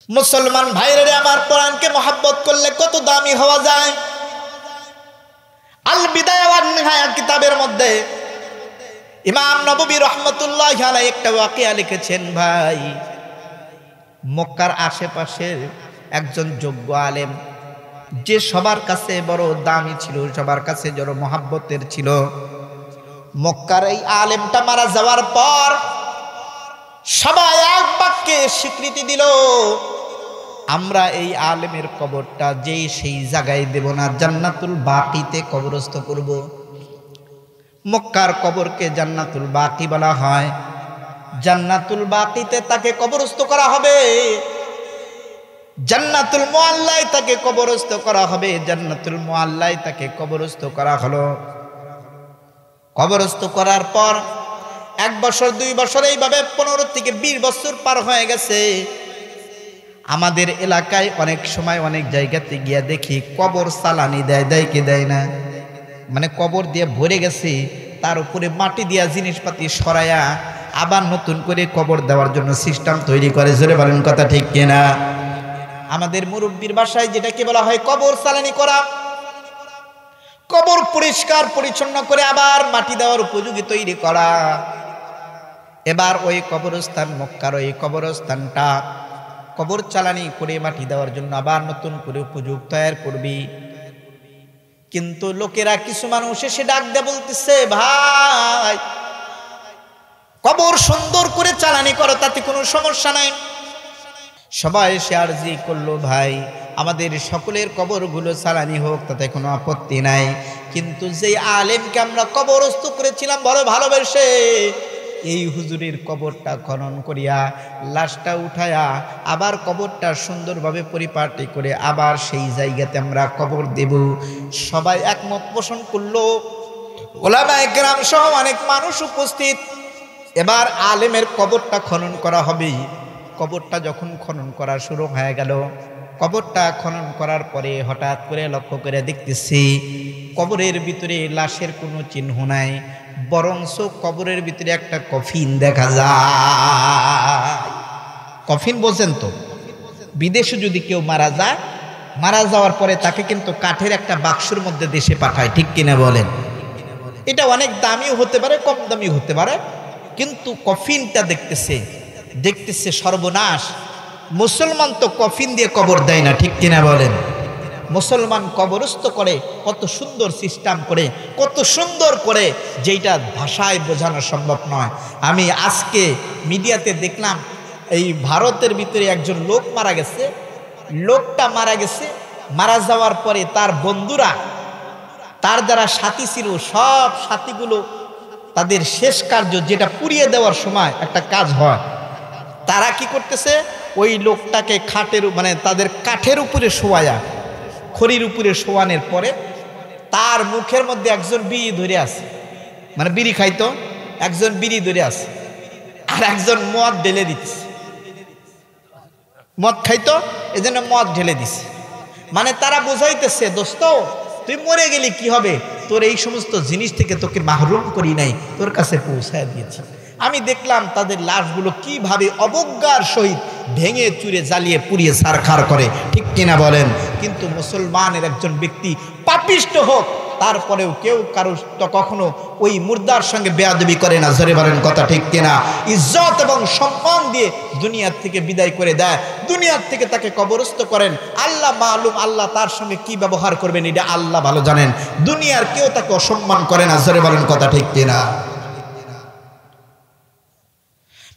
মুসলমান ভাইরে আমার, কোরআনকে মহব্বত করলে কত দামি হওয়া যায়। আল বিদায়া ওয়ান নিহায়া কিতাবের মধ্যে ইমাম নববী রাহমাতুল্লাহি আলাইহি একটা ওয়াকিয়া লিখেছেন। ভাই, মক্কার আশেপাশের একজন যোগ্য আলেম, যে সবার কাছে বড় দামি ছিল, সবার কাছে বড় মহব্বতের ছিল, মক্কার এই আলেমটা মারা যাওয়ার পর সবাই এক বাক্যে স্বীকৃতি দিল, আমরা এই আলেমের কবরটা যেই সেই জায়গায় দেব না, জান্নাতুল বাকিতে কবরস্থ করব। মক্কার কবরকে জান্নাতুল বাকি বলা হয়। জান্নাতুল বাকিতে তাকে কবরস্থ করা হবে, জান্নাতুল মুআল্লায় তাকে কবরস্থ করা হবে। জান্নাতুল মুআল্লায় তাকে কবরস্থ করা হলো। কবরস্থ করার পর 1 বছর 2 বছর এইভাবে 15 থেকে 20 বছর পার হয়ে গেছে। আমাদের এলাকায় অনেক সময় অনেক জায়গাতে গিয়া দেখি কবর চালানি দেয় কি দেয় না, মানে কবর দিয়ে ভরে গেছে, তার উপরে মাটি দিয়া জিনিসপাতি সরাইয়া আবার নতুন করে কবর দেওয়ার জন্য সিস্টেম তৈরি করে। জোরে বলেন কথা ঠিক কিনা? আমাদের মুরব্বীর ভাষায় যেটাকে বলা হয় কবর চালানি করা। কবর পরিষ্কার পরিচ্ছন্ন করে আবার মাটি দেওয়ার উপযোগী তৈরি করা। এবার ওই কবরস্থান, মক্কার ওই কবরস্থানটা কবর চালানি করে মাটি দেওয়ার জন্য আবার নতুন করে উপযোগ তৈরি করবি। কিন্তু লোকেরা, কিছু মানুষ এসে ডাক দিয়ে বলতেছে, ভাই কবর সুন্দর করে চালানি করো, তাতে কোনো সমস্যা নাই। সবাই এসে আরজি করলো, ভাই আমাদের সকলের কবরগুলো চালানি হোক, তাতে কোনো আপত্তি নাই। কিন্তু যেই আলেমকে আমরা কবরস্থ করেছিলাম বড় ভালোবেসে, এই হুজুরের কবরটা খনন করিয়া লাশটা উঠায়া আবার কবরটা সুন্দরভাবে পরিপাটি করে আবার সেই জায়গাতে আমরা কবর দেব। সবাই একমত পোষণ করলো, ওলামায়ে কেরাম সহ অনেক মানুষ উপস্থিত। এবার আলেমের কবরটা খনন করা হবে। কবরটা যখন খনন করা শুরু হয়ে গেল, কবরটা খনন করার পরে হঠাৎ করে লক্ষ্য করে দেখতেছি কবরের ভিতরে লাশের কোনো চিহ্ন নাই, বরঞ্চ কবরের ভিতরে একটা কফিন দেখা যায়। কফিন বোঝেন তো, বিদেশে যদি কেউ মারা যায়, মারা যাওয়ার পরে তাকে কিন্তু কাঠের একটা বাক্সের মধ্যে দেশে পাঠায়, ঠিক কিনা বলেন? এটা অনেক দামিও হতে পারে, কম দামিও হতে পারে, কিন্তু কফিনটা দেখতেছে সর্বনাশ। মুসলমান তো কফিন দিয়ে কবর দেয় না, ঠিক কিনা বলেন? মুসলমান কবরস্থ করে কত সুন্দর সিস্টেম করে, কত সুন্দর করে, যেটা ভাষায় বোঝানো সম্ভব নয়। আমি আজকে মিডিয়াতে দেখলাম, এই ভারতের ভিতরে একজন লোক মারা গেছে। লোকটা মারা গেছে, মারা যাওয়ার পরে তার বন্ধুরা, তার যারা সাথী ছিল, সব সাথীগুলো তাদের শেষ কার্য, যেটা পুড়িয়ে দেওয়ার সময় একটা কাজ হয়, তারা কি করতেছে, ওই লোকটাকে খাটের, মানে তাদের কাঠের উপরে শোয়ায়া, খড়ির উপরে শোয়ানোর পরে তার মুখের মধ্যে একজন বিড়ি ধরে আছে, মানে বিড়ি খাইতো, একজন বিড়ি ধরে আছে, আর একজন মদ ঢেলে দিচ্ছে। মদ খাইতো, এজন্য মদ ঢেলে দিছে। মানে তারা বোঝাইতেছে, দোস্ত তুই মরে গেলি কি হবে, তোর এই সমস্ত জিনিস থেকে তোকে মাহরুম করি নাই, তোর কাছে পৌঁছায় দিয়েছি। আমি দেখলাম তাদের লাশগুলো কিভাবে অবজ্ঞার সহিত ভেঙে চুরে জ্বালিয়ে পুড়িয়ে ছারখার করে, ঠিক কিনা বলেন? কিন্তু মুসলমানের একজন ব্যক্তি পাপিষ্ট হোক, তারপরেও কেউ কারো কখনো ওই মুর্দার সঙ্গে বেয়াদবি করে না। জোরে বলেন কথা ঠিক কিনা? ইজ্জত এবং সম্মান দিয়ে দুনিয়ার থেকে বিদায় করে দেয়, দুনিয়ার থেকে তাকে কবরস্থ করেন। আল্লাহ মালুম, আল্লাহ তার সঙ্গে কি ব্যবহার করবেন এটা আল্লাহ ভালো জানেন। দুনিয়ার কেউ তাকে অসম্মান করে না। জোরে বলেন কথা ঠিক কিনা?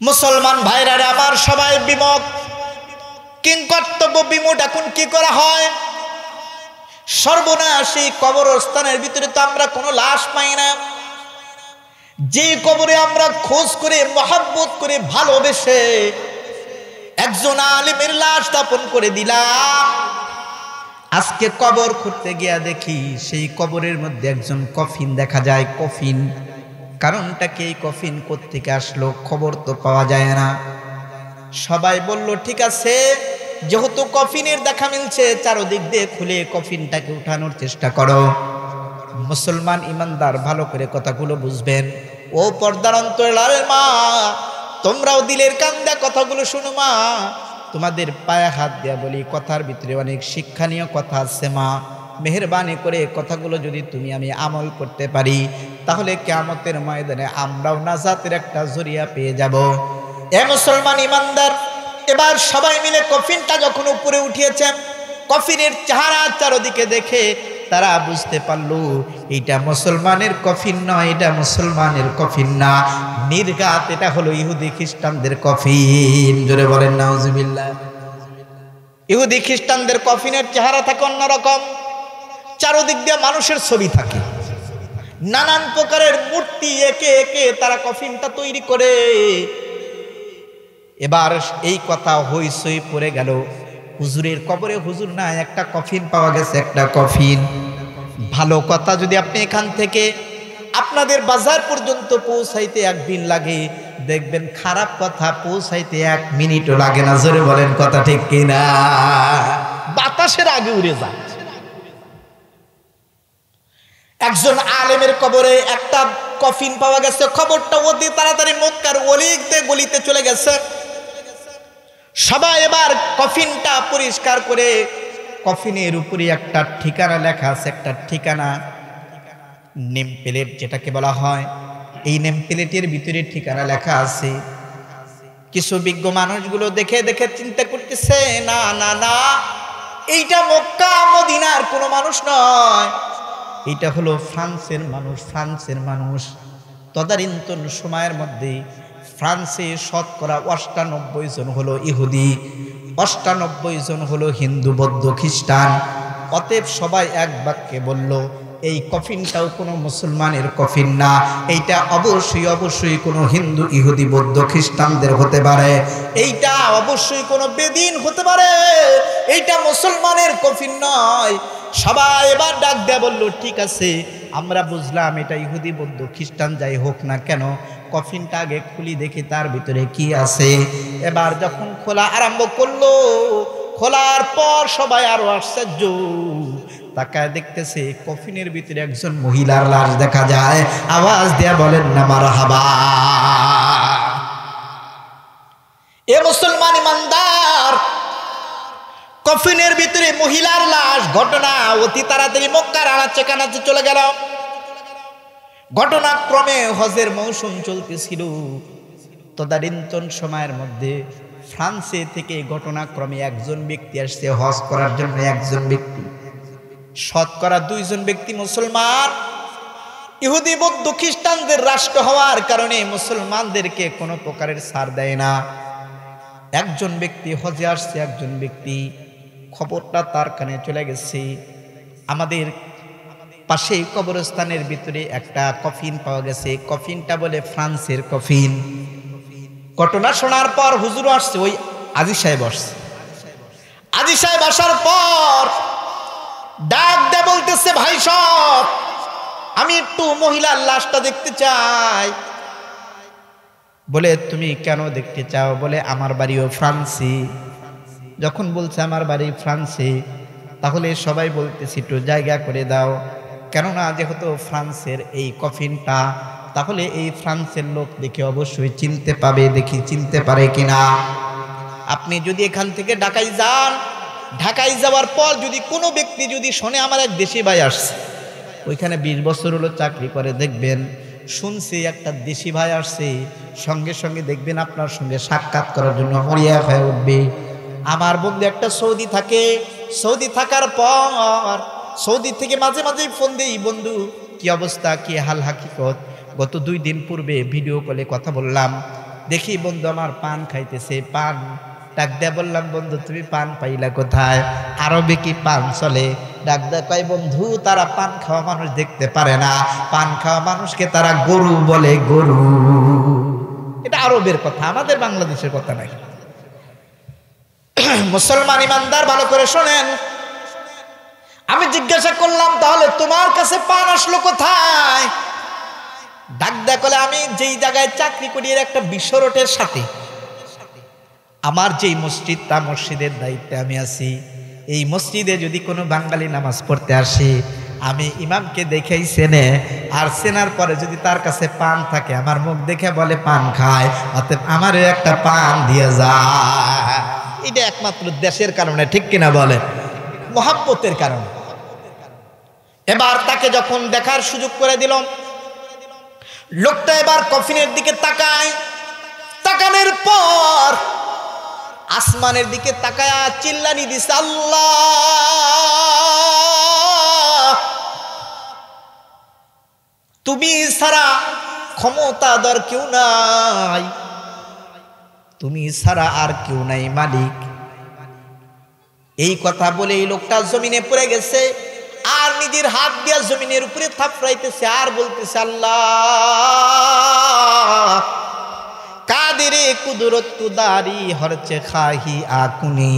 মুসলমান ভাইরা আমার, সবাই বিমুখ, কিংকর্তব্য বিমুখ। এখন কি করা হয়? সর্বনাশ, এই কবরস্থানের ভিতরে তো আমরা কোনো লাশ পাই না। যে কবরে আমরা খোঁজ করে, মহব্বত করে, ভালোবেসে একজন আলেমের লাশ দাপন করে দিলাম, আজকে কবর খুঁড়তে গিয়া দেখি সেই কবরের মধ্যে একজন কফিন দেখা যায়। কফিন, কারণটা কি? এই কফিন কোত্থেকে আসলো, খবর তো পাওয়া যায় না। সবাই বলল, ঠিক আছে, যেহেতু কফিনের দেখা মিলছে, চারদিক দিয়ে খুলে কফিনটাকে উঠানোর চেষ্টা করো। মুসলমান ইমানদার ভালো করে কথাগুলো বুঝবেন। ও পর্দার অন্তরালের মা, তোমরাও দিলের কান দিয়া কথাগুলো শুনো মা। তোমাদের পায়ে হাত দেয়া বলি, কথার ভিতরে অনেক শিক্ষণীয় কথা আছে মা। মেহেরবানি করে কথাগুলো যদি তুমি আমি আমল করতে পারি, তাহলে কিয়ামতের ময়দানে আমরাও নাজাতের একটা জরিয়া পেয়ে যাব। এ মুসলমান ইমানদার, এবার সবাই মিলে কফিনটা যখন উপরে উঠিয়েছে, কফিনের চেহারা চারদিকে দেখে তারা বুঝতে পারলো এটা মুসলমানের কফিন নয়, এটা মুসলমানের কফিন না, নির্ঘাত এটা হলো ইহুদি খ্রিস্টানদের কফিন। জোরে বলেন নাউজুবিল্লাহ। ইহুদি খ্রিস্টানদের কফিনের চেহারা থাকে অন্যরকম, চারদিক দিয়ে মানুষের ছবি থাকে, নানান প্রকারের মূর্তি একে একে তারা কফিনটা তৈরি করে। এবার এই কথা হইচই পড়ে গেল, হুজুরের কবরে হুজুর না, একটা কফিন পাওয়া গেছে, একটা কফিন। ভালো কথা যদি আপনি এখান থেকে আপনাদের বাজার পর্যন্ত পৌঁছাইতে একদিন লাগে, দেখবেন খারাপ কথা পৌঁছাইতে 1 মিনিটও লাগে না। জোরে বলেন কথা ঠিক কিনা? বাতাসের আগে উড়ে যায়। একজন আলেমের কবরে একটা কফিন পাওয়া গেছে, খবরটা অতি তাড়াতাড়ি মক্কার অলিতে গলিতে চলে গেছে। সবাই এবার কফিনটা পরিষ্কার করে, কফিনের উপরে একটা ঠিকানা লেখা আছে, একটা ঠিকানা, নেম প্লেট যেটাকে বলা হয়, এই নেম প্লেটের ভিতরে ঠিকানা লেখা আছে। কিছু বিজ্ঞ মানুষগুলো দেখে দেখে চিন্তা করতেছে, না না না, এইটা মক্কা মদিনার কোনো মানুষ নয়, এটা হলো ফ্রান্সের মানুষ, ফ্রান্সের মানুষ। তদানীন্তন সময়ের মধ্যে ফ্রান্সে শতকরা 98 জন হলো ইহুদি, 98 জন হলো হিন্দু, বৌদ্ধ, খ্রিস্টান। অতএব সবাই এক বাক্যে বলল, এই কফিনটাও কোনো মুসলমানের কফিন না, এইটা অবশ্যই অবশ্যই কোনো হিন্দু, ইহুদি, বৌদ্ধ, খ্রিস্টানদের হতে পারে, এইটা অবশ্যই কোনো বেদিন হতে পারে, এইটা মুসলমানের কফিন নয়। সবাই এবার ডাক দেয়া বলল, ঠিক আছে আমরা বুঝলাম এটা ইহুদি, বৌদ্ধ, খ্রিস্টান যাই হোক না কেন, কফিনটা আগে খুলি দেখি তার ভিতরে কি আছে। এবার যখন খোলা আরম্ভ করলো, খোলার পর সবাই আরো আশ্চর্য, তাকায় দেখতেছে কফিনের ভিতরে একজন মহিলার লাশ দেখা যায়। আওয়াজ দেয়া বলেন না মারহাবা। এ মুসলমান ইমানদার, কফিনের ভিতরে মহিলার লাশ, ঘটনা অতি তাড়াতাড়ি মক্কার আনাচে কানাচে চলে গেল। ঘটনাক্রমে হজের মৌসুম চলতেছিল। তদানীন্তন সময়ের মধ্যে ফ্রান্সে থেকে ঘটনাক্রমে একজন ব্যক্তি আসছে হজ করার জন্য, একজন ব্যক্তি, শতকরা 2 জন ব্যক্তি মুসলমান। ইহুদি, বৌদ্ধ, খ্রিস্টানদের রাষ্ট্র হওয়ার কারণে মুসলমানদেরকে কোনো প্রকারের ছাড় দেয় না। একজন ব্যক্তি হজে আসছে, একজন ব্যক্তি, খবরটা তার কানে চলে গেছে, আমাদের পাশেই কবরস্থানের ভিতরে একটা কফিন পাওয়া গেছে, কফিনটা বলে ফ্রান্সের কফিন। ঘটনা শোনার পর হুজুর আসছে, ওই আজি সাহেব আসছে। আজি সাহেব আসার পর ডাক দে বলতেছে, ভাই সব, আমি একটু মহিলার লাশটা দেখতে চাই। বলে তুমি কেন দেখতে চাও? বলে আমার বাড়িও ফ্রান্সে। যখন বলছে আমার বাড়ি ফ্রান্সে, তাহলে সবাই বলতেছে একটু জায়গা করে দাও, কেননা যেহেতু ফ্রান্সের এই কফিনটা, তাহলে এই ফ্রান্সের লোক দেখে অবশ্যই চিনতে পাবে, দেখি চিনতে পারে কিনা। আপনি যদি এখান থেকে ঢাকায় যান, ঢাকায় যাওয়ার পর যদি কোনো ব্যক্তি যদি শোনে আমার এক দেশি ভাই আসছে, ওইখানে 20 বছর হলো চাকরি করে, দেখবেন শুনছি একটা দেশি ভাই আসছে, সঙ্গে সঙ্গে দেখবেন আপনার সঙ্গে সাক্ষাৎ করার জন্য মরিয়া হয়ে উঠবে। আমার বন্ধু একটা সৌদি থাকে, সৌদি থাকার পর সৌদি থেকে মাঝে মাঝেই ফোন দেই, বন্ধু কি অবস্থা, কি হাল হাকিকত। গত 2 দিন পূর্বে ভিডিও কলে কথা বললাম, দেখি বন্ধু আমার পান খাইতেছে, পান ডাক দেয়া বললাম, বন্ধু তুমি পান পাইলা কোথায়? আরবে কি পান চলে? ডাক দেয়া কয়, বন্ধু তারা পান খাওয়া মানুষ দেখতে পারে না, পান খাওয়া মানুষকে তারা গরু বলে, গরু। এটা আরবের কথা, আমাদের বাংলাদেশের কথা নাই। মুসলমান ইমানদার ভালো করে শোনেন, আমি জিজ্ঞাসা করলাম, তাহলে তোমার কাছে পান আসলো কোথায়? ডাক দেয়া কলে, আমি যেই জায়গায় চাকরি করি এর একটা বিশ্ব রোডের সাথে আমার যেই মসজিদটা, মসজিদের দায়িত্বে আমি আছি, এই মসজিদে যদি কোনো বাঙালি নামাজ পড়তে আসে, আমি ইমামকে দেখেই চেনে, আর চেনার পরে যদি তার কাছে পান থাকে, আমার মুখ দেখে বলে পান খায়, অতএব আমারও একটা পান দিয়ে যায়। এটা একমাত্র দেশের কারণে, ঠিক কিনা বলে, মহাব্বতের কারণে। এবার তাকে যখন দেখার সুযোগ করে দিল, লোকটা এবার কফিনের দিকে তাকায়। তাকানোর পর আসমানের দিকে তাকায় চিল্লানি দিছে, আল্লাহ তুমি ছাড়া ক্ষমতাধর কেউ নাই, তুমি ছাড়া আর কেউ নাই মালিক। এই কথা বলে এই লোকটা জমিনে পড়ে গেছে, আর নিজের হাত দিয়া জমিনের উপরে থাপড়াইতেছে, আর বলতেছে, আল্লাহ কাদেরে কুদরত তুদারি হরচে খাহি আকুনি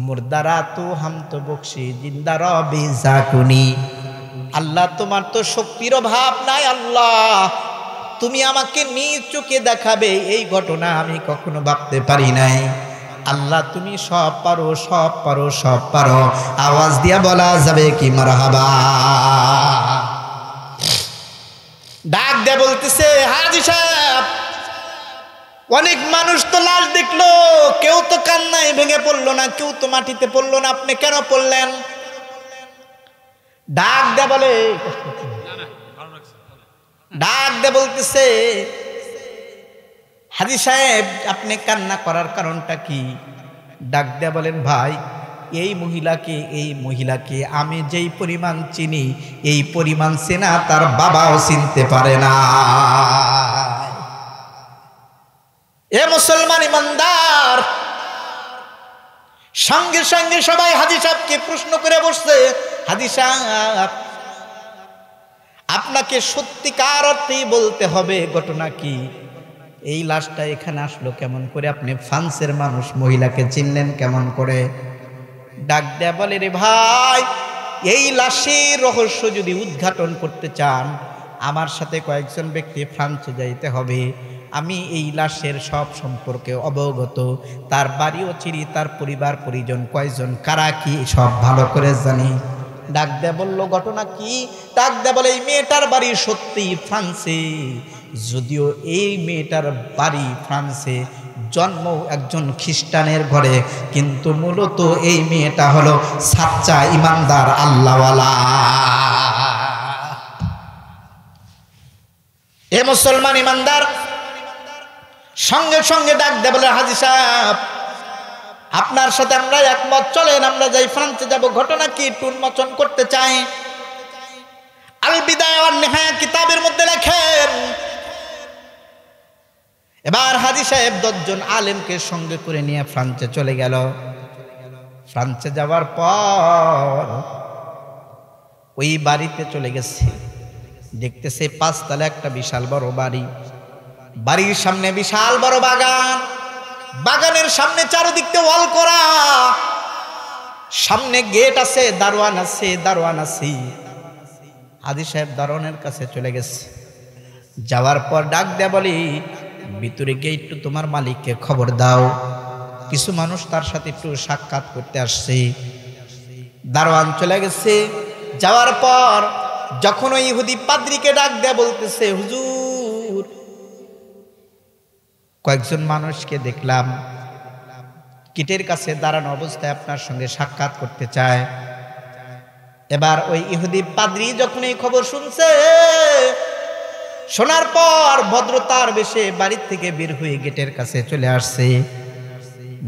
মুর্দারা তো হাম তো বকশি জিন্দা রবি জাকুনি। আল্লাহ তোমার তো শক্তির অভাব নাই, আল্লাহ তুমি আমাকে নিজ চোখে দেখাবে এই ঘটনা আমি কখনো ভাবতে পারি নাই। আল্লাহ তুমি সব পারো, সব পারো, সব পারো। আওয়াজ দিয়া বলা যাবে কি মারহাবা। ডাক দিয়ে বলতেছে, হাজী সাহেব অনেক মানুষ তো লাশ দেখলো, কেউ তো কান্নায় ভেঙে পড়লো না, কেউ তো মাটিতে পড়লো না, আপনি কেন পড়লেন? ডাক দিয়ে বলে, ডাক দিয়ে বলতেছে, হাজী সাহেব আপনি কান্না করার কারণটা কি? ডাক দিয়ে বলেন, ভাই এই মহিলাকে আমি যেই পরিমাণ চিনি এই পরিমাণ চেনা তার বাবাও চিনতে পারে না। এ মুসলমান ইমানদার, সঙ্গে সঙ্গে সবাই হাজী সাহেবকে প্রশ্ন করে বসছে, হাজী সাহেব আপনাকে সত্যিকার অর্থেই বলতে হবে ঘটনা কি, এই লাশটা এখানে আসলো কেমন করে, আপনি ফ্রান্সের মানুষ, মহিলাকে চিনলেন কেমন করে? ডাক দেয়া বলে, রে ভাই এই লাশের রহস্য যদি উদ্ঘাটন করতে চান আমার সাথে কয়েকজন ব্যক্তি ফ্রান্সে যাইতে হবে। আমি এই লাশের সব সম্পর্কে অবগত, তার বাড়িও চিনি, তার পরিবার পরিজন কয়জন, কারা কি সব ভালো করে জানি। ডাক দেয়া বলল, ঘটনা কি? ডাক দেয়া বলে, এই মেয়েটার বাড়ি সত্যি ফ্রান্সে, যদিও এই মেয়েটার বাড়ি ফ্রান্সে, জন্ম একজন খ্রিস্টানের ঘরে, কিন্তু মূলত এই মেয়েটা হলো সাচ্চা ইমানদার আল্লাহওয়ালা। এ মুসলমান ইমানদার সঙ্গে সঙ্গে ডাক দেয়া বলে, হাজী সাহেব আপনার সাথে আমরা একমত, চলেন আমরা যাই ফ্রান্সে যাব। ঘটনা কি একটু উন্মোচন করতে চাই। আল বিদায়া ওয়ান নিহায়া কিতাবের মধ্যে লেখেন, এবার হাজী সাহেব 10 জন আলেমকে সঙ্গে করে নিয়ে ফ্রান্সে চলে গেল। ফ্রান্সে যাওয়ার পর ওই বাড়িতে চলে গেছে, দেখতেছে 5 তলা একটা বিশাল বড় বাড়ি, বাড়ির সামনে বিশাল বড় বাগান, বাগানের সামনে চারদিকে ওয়াল করা, সামনে গেট আছে, দারোয়ান আছে। হাজী সাহেব দারোয়ানের কাছে চলে গেছে, যাওয়ার পর ডাক দেয়া বলি, ভিতরে গিয়ে একটু তোমার মালিককে খবর দাও, কিছু মানুষ তার সাথে একটু সাক্ষাৎ করতে আসছে। দারোয়ান চলে গেছে। যাওয়ার পর যখন ওই ইহুদি পাদ্রীকে ডাক দেয়া বলতেছে, হুজুর কয়েকজন মানুষকে দেখলাম গেটের কাছে দাঁড়ানো অবস্থায় আপনার সঙ্গে সাক্ষাৎ করতে চায়। এবার ওই ইহুদি পাদ্রী যখন এই খবর শুনছে, শোনার পর ভদ্রতার বেশে বাড়ির থেকে বের হয়ে গেটের কাছে চলে আসছে।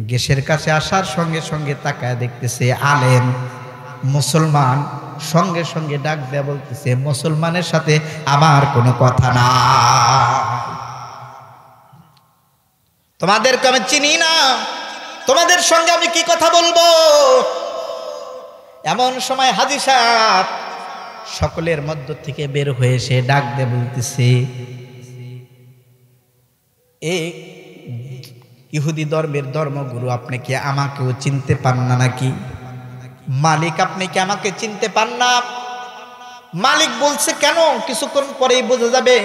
গেটের কাছে আসার সঙ্গে সঙ্গে তাকায় দেখতেছে আলেম মুসলমান, সঙ্গে সঙ্গে ডাক দেয়া বলতেছে, মুসলমানের সাথে আমার কোনো কথা না, তোমাদেরকে আমি চিনি না, তোমাদের সঙ্গে আমি কি কথা বলবো। এমন সময় হাজী সাহেব সকলের মধ্য থেকে বের হয়ে এসে ডাক দিয়ে বলতেছে, এই ইহুদি ধর্মের ধর্মগুরু আপনি কি আমাকেও চিনতে পান না নাকি? মালিক আপনি কি আমাকে চিনতে পান না? মালিক বলছে, কেন? কিছুক্ষণ পরেই বোঝা যাবে।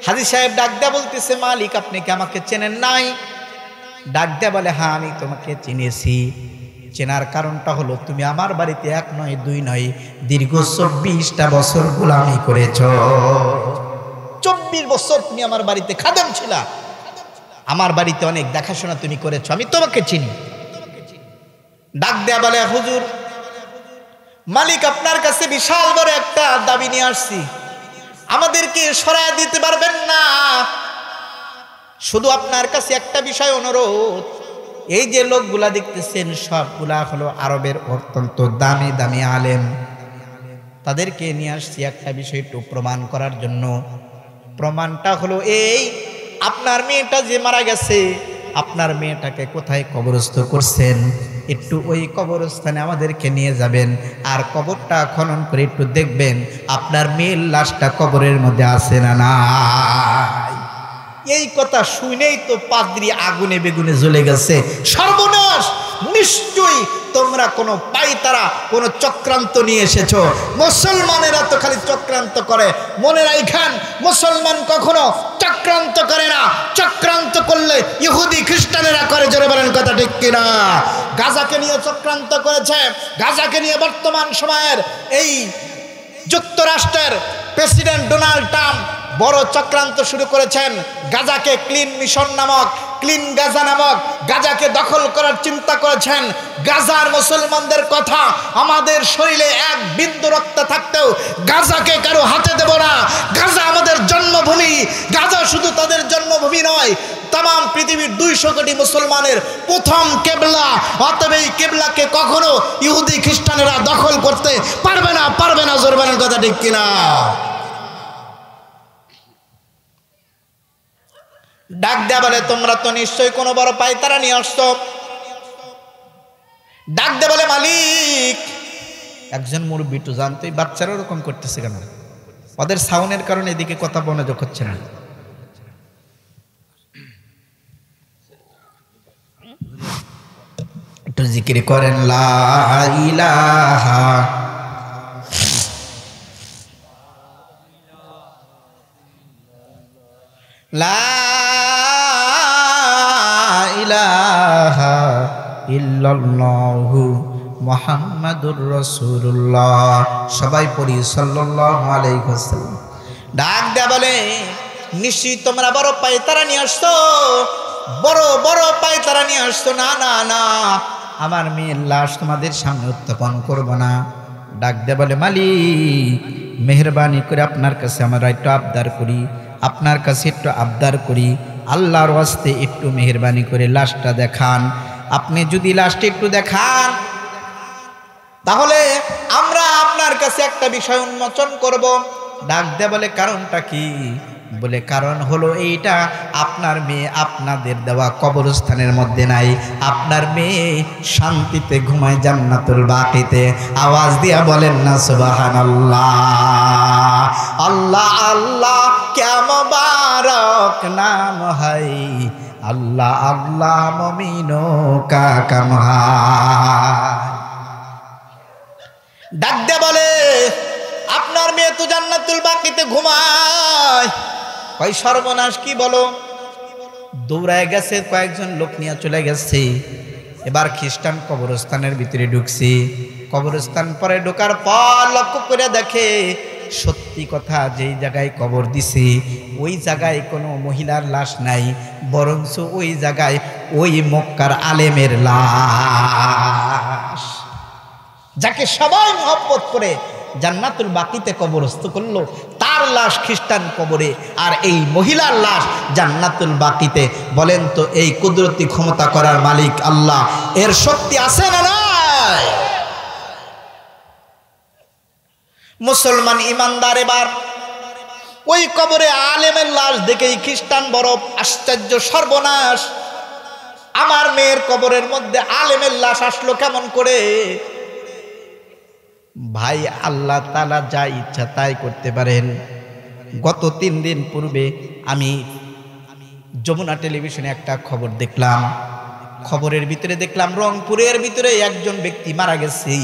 হাজী সাহেব ডাক দেয়া বলতেছে, মালিক আপনি কি আমাকে চেনেন নাই? ডাক দেয়া বলে, হ্যাঁ আমি তোমাকে চিনেছি। চেনার কারণটা হলো তুমি আমার বাড়িতে 1 নয় 2 নয় দীর্ঘ 24টা বছর গোলামি করেছ। 24 বছর তুমি আমার বাড়িতে খাদেম ছিলা, আমার বাড়িতে অনেক দেখাশোনা তুমি করেছ, আমি তোমাকে চিনি। ডাক দেয়া বলে, হুজুর মালিক আপনার কাছে বিশাল বড় একটা দাবি নিয়ে আসছি, আমাদেরকে সরায় দিতে পারবেন না? শুধু আপনার কাছে একটা বিষয় অনুরোধ, এই যে লোকগুলা দেখতেছেন সবগুলা হলো আরবের অত্যন্ত দামি দামি আলেম, তাদেরকে নিয়ে আসছি একটা বিষয় একটু প্রমাণ করার জন্য। প্রমাণটা হলো এই, আপনার মেয়েটা যে মারা গেছে, আপনার মেয়েটাকে কোথায় কবরস্থ করছেন, একটু ওই কবরস্থানে আমাদেরকে নিয়ে যাবেন, আর কবরটা খনন করে একটু দেখবেন আপনার মেয়ের লাশটা কবরের মধ্যে আছে না নাই। এই কথা শুনেই তো পাদ্রী আগুনে বেগুনে জ্বলে গেছে। সর্বনাশ, নিশ্চয়ই তোমরা কোনো পাইতারা, কোনো চক্রান্ত নিয়ে এসেছো। মুসলমানেরা তো খালি চক্রান্ত করে, মনে রাখেন মুসলমান কখনো চক্রান্ত করে না, চক্রান্ত করলে ইহুদি খ্রিস্টানেরা করে। জোরে বলেন কথা ঠিক কিনা? গাজাকে নিয়ে চক্রান্ত করেছে, গাজাকে নিয়ে বর্তমান সময়ের এই যুক্তরাষ্ট্রের প্রেসিডেন্ট ডোনাল্ড ট্রাম্প বড় চক্রান্ত শুরু করেছেন। গাজাকে ক্লিন মিশন নামক, ক্লিন গাজা নামক গাজাকে দখল করার চিন্তা করেছেন। গাজার মুসলমানদের কথা, আমাদের শরীরে এক বিন্দু রক্ত থাকতেও গাজাকে কারো হাতে দেব না। গাজা আমাদের জন্মভূমি, গাজা শুধু তাদের জন্মভূমি নয়, তাম পৃথিবীর 200 কোটি মুসলমানের প্রথম কেবলা। অতএব এই কেবলাকে কখনো ইহুদি খ্রিস্টানেরা দখল করতে পারবে না, পারবে না। জোর বলেন কথা ঠিক কিনা? ডাক দেয়া বলে, তোমরা তো নিশ্চয়ই কোনো বড় পায়তারা নিয়ে আসছো। ডাক দেয়া বলে, মালিক একজন মুরব্বী তো জানতোই, বাচ্চারা ওরকম করতেছে কেন? ওদের সাউন্ডের কারণে এদিকে কথা মনোযোগ হচ্ছে না। একটু জিকির করেন, লা ইলাহা লা ইলাহা ইল্লাল্লাহু মুহাম্মাদুর রাসূলুল্লাহ। সবাই পড়ি সাল্লাল্লাহু আলাইহি ওয়াসাল্লাম। ডাক দেয়া বলে, নিশ্চয়ই তোমরা বড় পায়তারা নিয়ে আসছো, বড় বড় পায়তারা নিয়ে আসছো। না না না, আমার মেয়ের লাশ তোমাদের সামনে উত্থাপন করব না। ডাক দেয়া বলে, মালিক মেহেরবানি করে আপনার কাছে আমরা একটু আবদার করি, আপনার কাছে একটু আবদার করি, আল্লাহর ওয়াস্তে একটু মেহেরবানি করে লাশটা দেখান। আপনি যদি লাশটা একটু দেখান, তাহলে আমরা আপনার কাছে একটা বিষয় উন্মোচন করব। ডাক দে বলে, কারণটা কি? বলে, কারণ হলো এইটা, আপনার মেয়ে আপনাদের দেওয়া কবরস্থানের মধ্যে নাই, আপনার মেয়ে শান্তিতে ঘুমায় জান্নাতুল বাকিতে। আওয়াজ দিয়া বলেন না সুবহানাল্লাহ। আল্লাহ আল্লাহ क्या मुबारक नाम है, अल्लाह अल्लाह मोमिनों का काम है। ডাক দে বলে, আপনার মেয়ে তো জান্নাতুল বাকিতে ঘুমায়। কই সর্বনাশ, কি বলো? দৌড়ায় গেছে, কয়েকজন লোক নিয়ে চলে গেছে। এবার খ্রিস্টান কবরস্থানের ভিতরে ঢুকছে। কবরস্থান পরে ঢোকার পর লক্ষ্য করে দেখে, সত্যি কথা, যেই জায়গায় কবর দিছে ওই জায়গায় কোনো মহিলার লাশ নাই, বরঞ্চ ওই জায়গায় ওই মক্কার আলেমের লাশ, যাকে সবাই মহব্বত করে জান্নাতুল বাকিতে কবরস্থ করলো, তার লাশ খ্রিস্টান কবরে, আর এই মহিলার লাশ জান্নাতুল বাকিতে। বলেন তো, এই কুদরতি ক্ষমতা করার মালিক আল্লাহ, এর শক্তি আছে না নাই? মুসলমান ইমানদার এবার ওই কবরে আলেমের লাশ দেখেই খ্রিস্টান বড় আশ্চর্য, সর্বনাশ, আমার মেয়ের কবরের মধ্যে আলেমের লাশ আসলো কেমন করে? ভাই, আল্লাহ তাআলা যা ইচ্ছা তাই করতে পারেন। গত 3 দিন পূর্বে আমি যমুনা টেলিভিশনে একটা খবর দেখলাম। খবরের ভিতরে দেখলাম রংপুরের ভিতরে একজন ব্যক্তি মারা গেছে।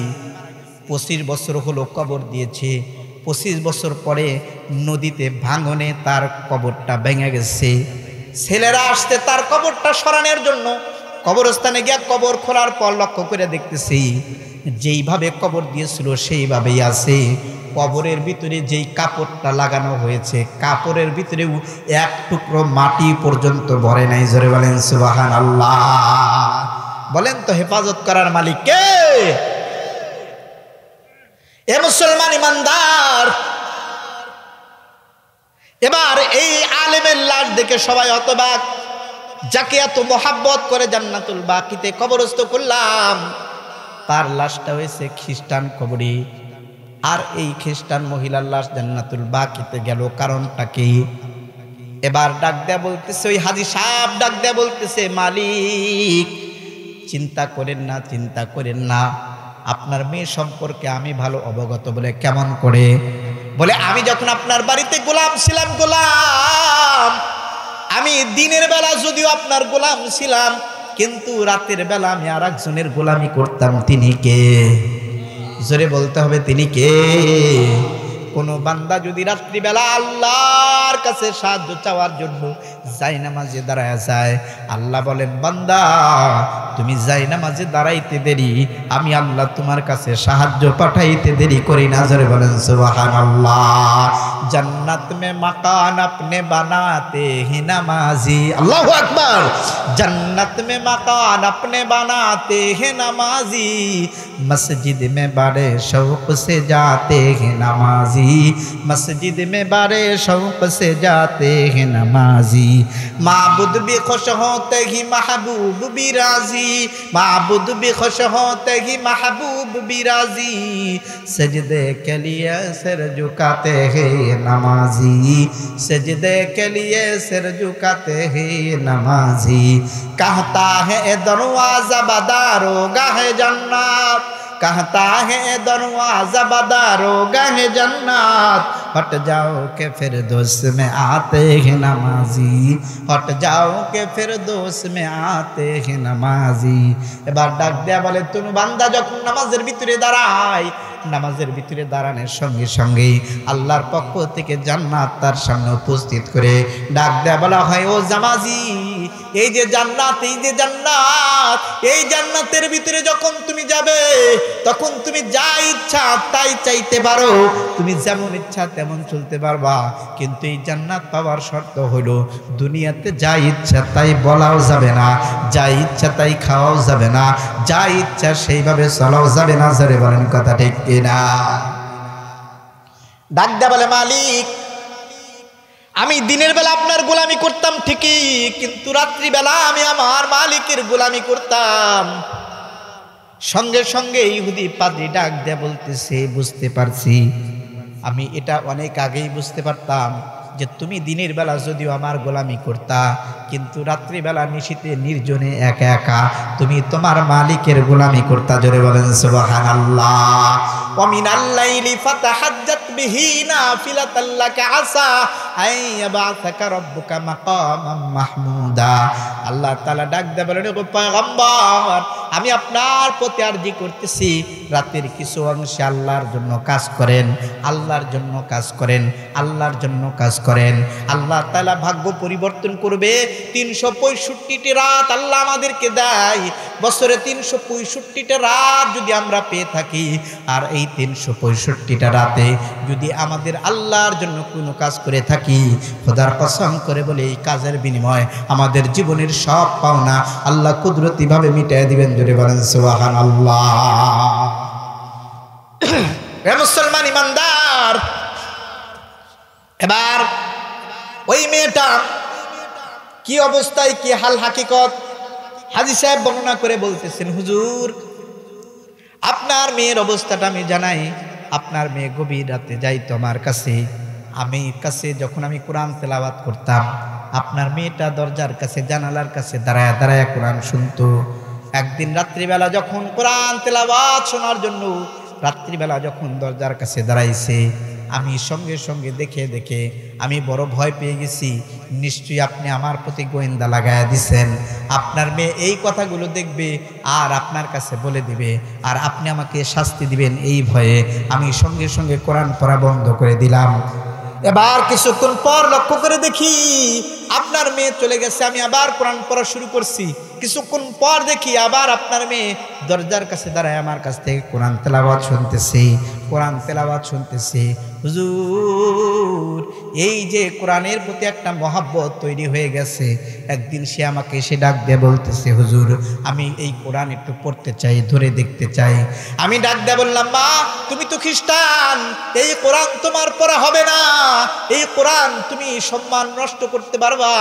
25 বছর হলো কবর দিয়েছে। 25 বছর পরে নদীতে ভাঙনে তার কবরটা ভেঙে গেছে। ছেলেরা আসছে তার কবরটা সরানোর জন্য। কবরস্থানে গিয়ে কবর খোলার পর লক্ষ্য করে দেখতেছি, যেইভাবে কবর দিয়েছিল সেইভাবেই আছে। কবরের ভিতরে যেই কাপড়টা লাগানো হয়েছে, কাপড়ের ভিতরেও এক টুকরো মাটি পর্যন্ত ভরে নাই। জোরে বলেন সুবহানাল্লাহ। বলেন তো হেফাজত করার মালিক কে? এ মুসলমান ইমানদার, এবার এই আলেমের লাশ দেখে সবাই হতবাক। যাকে এত মোহাব্বত করে জান্নাতুল বাকিতে কবরস্থ করলাম, তার লাশটা হয়েছে খ্রিস্টান কবরে। আর এই খ্রিস্টান মহিলার লাশ জান্নাতুল বাকিতে গেল, কারণটা কি? এবার ডাক দেয়া বলতেছে, ওই হাজী সাহেব ডাক দেয়া বলতেছে, মালিক চিন্তা করেন না, চিন্তা করেন না, আপনার মেয়ে সম্পর্কে আমি ভালো অবগত। বলে কেমন করে? বলে আমি যখন আপনার বাড়িতে গোলাম ছিলাম, গোলাম, আমি দিনের বেলা যদিও আপনার গোলাম ছিলাম, কিন্তু রাতের বেলা আমি আর একজনের গোলামি করতাম। তিনি কে? জোরে বলতে হবে, তিনি কে? কোন বান্দা যদি রাত্রিবেলা আল্লাহর কাছে সাহায্য চাওয়ার জন্য জায়নামাজে দাঁড়ায় যায়, আল্লাহ বলেন, বান্দা তুমি জায়নামাজে দাঁড়াইতে দেরি, আমি আল্লাহ তোমার কাছে সাহায্য পাঠাইতে দেরি করি না। জোরে বলেন সুবহানাল্লাহ। জান্নাত মে মাকান আপনে বানাতে হি নামাজি, আল্লাহু আকবার। জান্নাত মে মাকান আপনে বানাতে হে নামাজি, মসজিদ মে বড়ে শৌক সে যাতে হে নামাজি, मस्जिद में बड़े शौक से जाते हैं नमाजी, माबुद भी खुश होते ही महबूब भी राजी, माबुद भी खुश होते ही महबूब भी राजी, सजदे के लिए सिर झुकाते हैं नमाजी, सजदे के लिए सिर झुकाते हैं नमाजी, कहता है दरवाजा बदारोगा है जन्नत, कहता है दरवाजा बदारोगा है जन्नत, हट जाओ के फिर दोस्त में आते हैं नमाजी, हट जाओ के फिर दोस्त में आते हैं नमाजी। এবার ডাক দেয়া বলে, তুমি বান্দা যখন নামাজের ভিতরে দাঁড়ায়, নামাজের ভিতরে দাঁড়ানোর সঙ্গে সঙ্গে আল্লাহর পক্ষ থেকে জান্নাত তার সামনে উপস্থিত করে ডাক দেয়া বলা হয়, ও জামাজি, এই যে জান্নাত, এই যে জান্নাত, এই জান্নাতের ভিতরে যখন তুমি যাবে, তখন তুমি যা ইচ্ছা তাই চাইতে পারো, তুমি যেমন ইচ্ছা তেমন চলতে পারবা, কিন্তু এই জান্নাত পাওয়ার শর্ত হলো দুনিয়াতে যা ইচ্ছা তাই বলাও যাবে না, যা ইচ্ছা তাই খাওয়াও যাবে না, যা ইচ্ছা সেইভাবে চলাও যাবে না। জোরে বলেন কথা ঠিক কিনা? ডাক দেয়া বলে, মালিক আমি দিনের বেলা আপনার গোলামি করতাম ঠিকই, কিন্তু রাত্রিবেলা আমি আমার মালিকের গোলামি করতাম। সঙ্গে সঙ্গে ইহুদি পাদ্রী ডাক দেয়া বলতেছে, বুঝতে পারছি, আমি এটা অনেক আগেই বুঝতে পারতাম যে তুমি দিনের বেলা যদিও আমার গোলামি করতা, কিন্তু রাত্রিবেলা নিশীতে নির্জনে একা একা তুমি তোমার মালিকের গোলামি করতা। জোরে বলেন সুবহানাল্লাহ। ওয়া মিনাল লাইলি ফাতাহাজ্জাত বিহি নাফিলাতাল লাকা আসা আইয়াবাসাকা রাব্বুকা মাকামাম মাহমুদা। আল্লাহ তাআলা ডাক দিয়ে বলেন, ও পয়গম্বর, আমি আপনার প্রতি আরজি করতেছি, রাতের কিছু অংশে আল্লাহর জন্য কাজ করেন, আল্লাহর জন্য কাজ করেন, আল্লাহর জন্য কাজ করেন। আল্লাহ তাআলা ভাগ্য পরিবর্তন করবে। 365টি রাত আল্লাহ আমাদেরকে দেয়, বছরে 365টা রাত যদি আমরা পেয়ে থাকি, আর এই 365টা রাতে যদি আমাদের আল্লাহর জন্য কোনো কাজ করে থাকি, খোদার কসম করে বলে এই কাজের বিনিময়ে আমাদের জীবনের সব পাওনা আল্লাহ কুদরতিভাবে মিটিয়ে দিবেন। জোরে বলেন সুবহানাল্লাহ। হে মুসলমান ইমানদার, এবার ওই মেয়েটা কি অবস্থায়, কি হাল হাকিকত হাজী সাহেব বর্ণনা করে বলতেছেন, হুজুর আপনার মেয়ের অবস্থাটা আমি জানাই। আপনার মেয়ে গভীর রাতে যাইতো আমার কাছে, যখন আমি কোরআন তেলাওয়াত করতাম, আপনার মেয়েটা দরজার কাছে, জানালার কাছে দাঁড়ায় দাঁড়ায় কোরআন শুনতো। একদিন রাত্রিবেলা যখন কোরআন তেলাওয়াত শোনার জন্য রাত্রিবেলা যখন দরজার কাছে দাঁড়াইছে, আমি সঙ্গে সঙ্গে দেখে আমি বড় ভয় পেয়ে গেছি। নিশ্চয়ই আপনি আমার প্রতি গোয়েন্দা লাগায়া দিছেন। আপনার মেয়ে এই কথাগুলো দেখবে আর আপনার কাছে বলে দিবে, আর আপনি আমাকে শাস্তি দিবেন, এই ভয়ে আমি সঙ্গে সঙ্গে কোরআন পড়া বন্ধ করে দিলাম। এবার কিছুক্ষণ পর লক্ষ্য করে দেখি আপনার মেয়ে চলে গেছে, আমি আবার কোরআন পড়া শুরু করছি। কিছুক্ষণ পর দেখি আবার আপনার মেয়ে দরজার কাছে দাঁড়ায় আমার কাছ থেকে কোরআন তেলাওয়াত শুনতেছি। হুজুর, এই যে কোরআনের প্রতি একটা মহাব্বত তৈরি হয়ে গেছে, একদিন সে আমাকে এসে ডাক দিয়ে বলতেছে, হুজুর আমি এই কোরআন একটু পড়তে চাই, ধরে দেখতে চাই। আমি ডাক দিয়ে বললাম, মা তুমি তো খ্রিস্টান, এই কোরআন তোমার পড়া হবে না, এই কোরআন তুমি সম্মান নষ্ট করতে পারবা,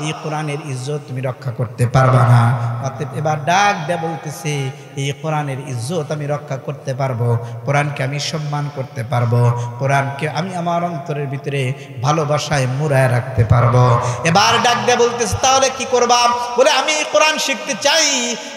এই কোরআনের ইজ্জত তুমি রক্ষা করতে পারবা না। অতএব এবার ডাক দিয়ে বলতেছে, এই কোরআনের ইজ্জত আমি রক্ষা করতে পারবো, কোরআনকে আমি সম্মান করতে পারবো, কোরআনকে আমি আমার অন্তরের ভিতরে ভালোবাসায় মুড়ায় রাখতে পারবো। এবার ডাক দিয়ে বলতেছে, তাহলে কি করবা? বলে আমি কোরআন শিখতে চাই।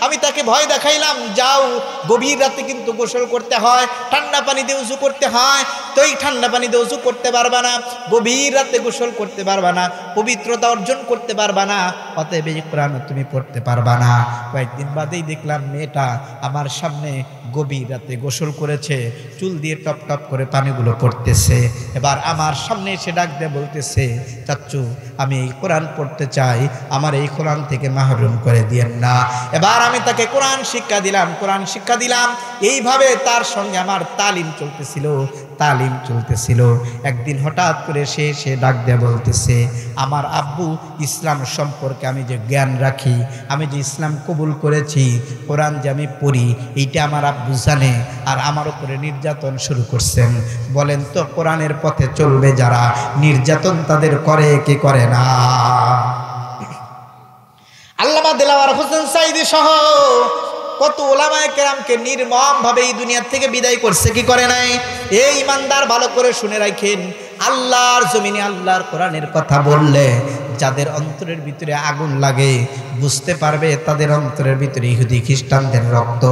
আমি তাকে ভয় দেখাইলাম, যাও গভীর রাতে কিন্তু গোসল করতে হয়, ঠান্ডা পানি দিয়ে উজু করতে হয়, তো এই ঠান্ডা পানি দিয়ে উজু করতে পারবা না, গভীর রাতে গোসল করতে পারবা না, পবিত্রতা অর্জন করতে পারবা না, অতএব এই কোরআন তুমি পড়তে পারবা না। কয়েকদিন বাদেই দেখলাম মেয়েটা আমার সামনে গভীর রাতে গোসল করেছে, চুল দিয়ে টপ টপ করে পানিগুলো পড়তেছে। এবার আমার সামনে এসে ডাক দিয়ে বলতেছে, চাচ্চু আমি এই কোরআন পড়তে চাই, আমার এই কোরআন থেকে মাহরুম করে দিয়েন না। এবার আমি তাকে কোরআন শিক্ষা দিলাম। এইভাবে তার সঙ্গে আমার তালিম চলতেছিল। একদিন হঠাৎ করে সে ডাক দিয়ে বলতেছে, আমার আব্বু ইসলাম সম্পর্কে আমি যে জ্ঞান রাখি, আমি যে ইসলাম কবুল করেছি, কোরআন যে আমি পড়ি, এইটা আমার আব্বু জানে, আর আমার উপরে নির্যাতন শুরু করছেন। বলেন তো কোরআনের পথে চলবে যারা, নির্যাতন তাদের করে কি করে না? আল্লামা দেলাওয়ার হোসেন সাঈদী সহ কত ওলামায়ে কেরামকে নির্মম ভাবে এই দুনিয়া থেকে বিদায় করছে, কি করে নাই? এই ইমানদার ভালো করে শুনে রাখেন, আল্লাহর জমিনে আল্লাহর কোরআনের কথা বললে যাদের অন্তরের ভিতরে আগুন লাগে, বুঝতে পারবে তাদের অন্তরের ভিতরে ইহুদি খ্রিস্টানদের রক্ত।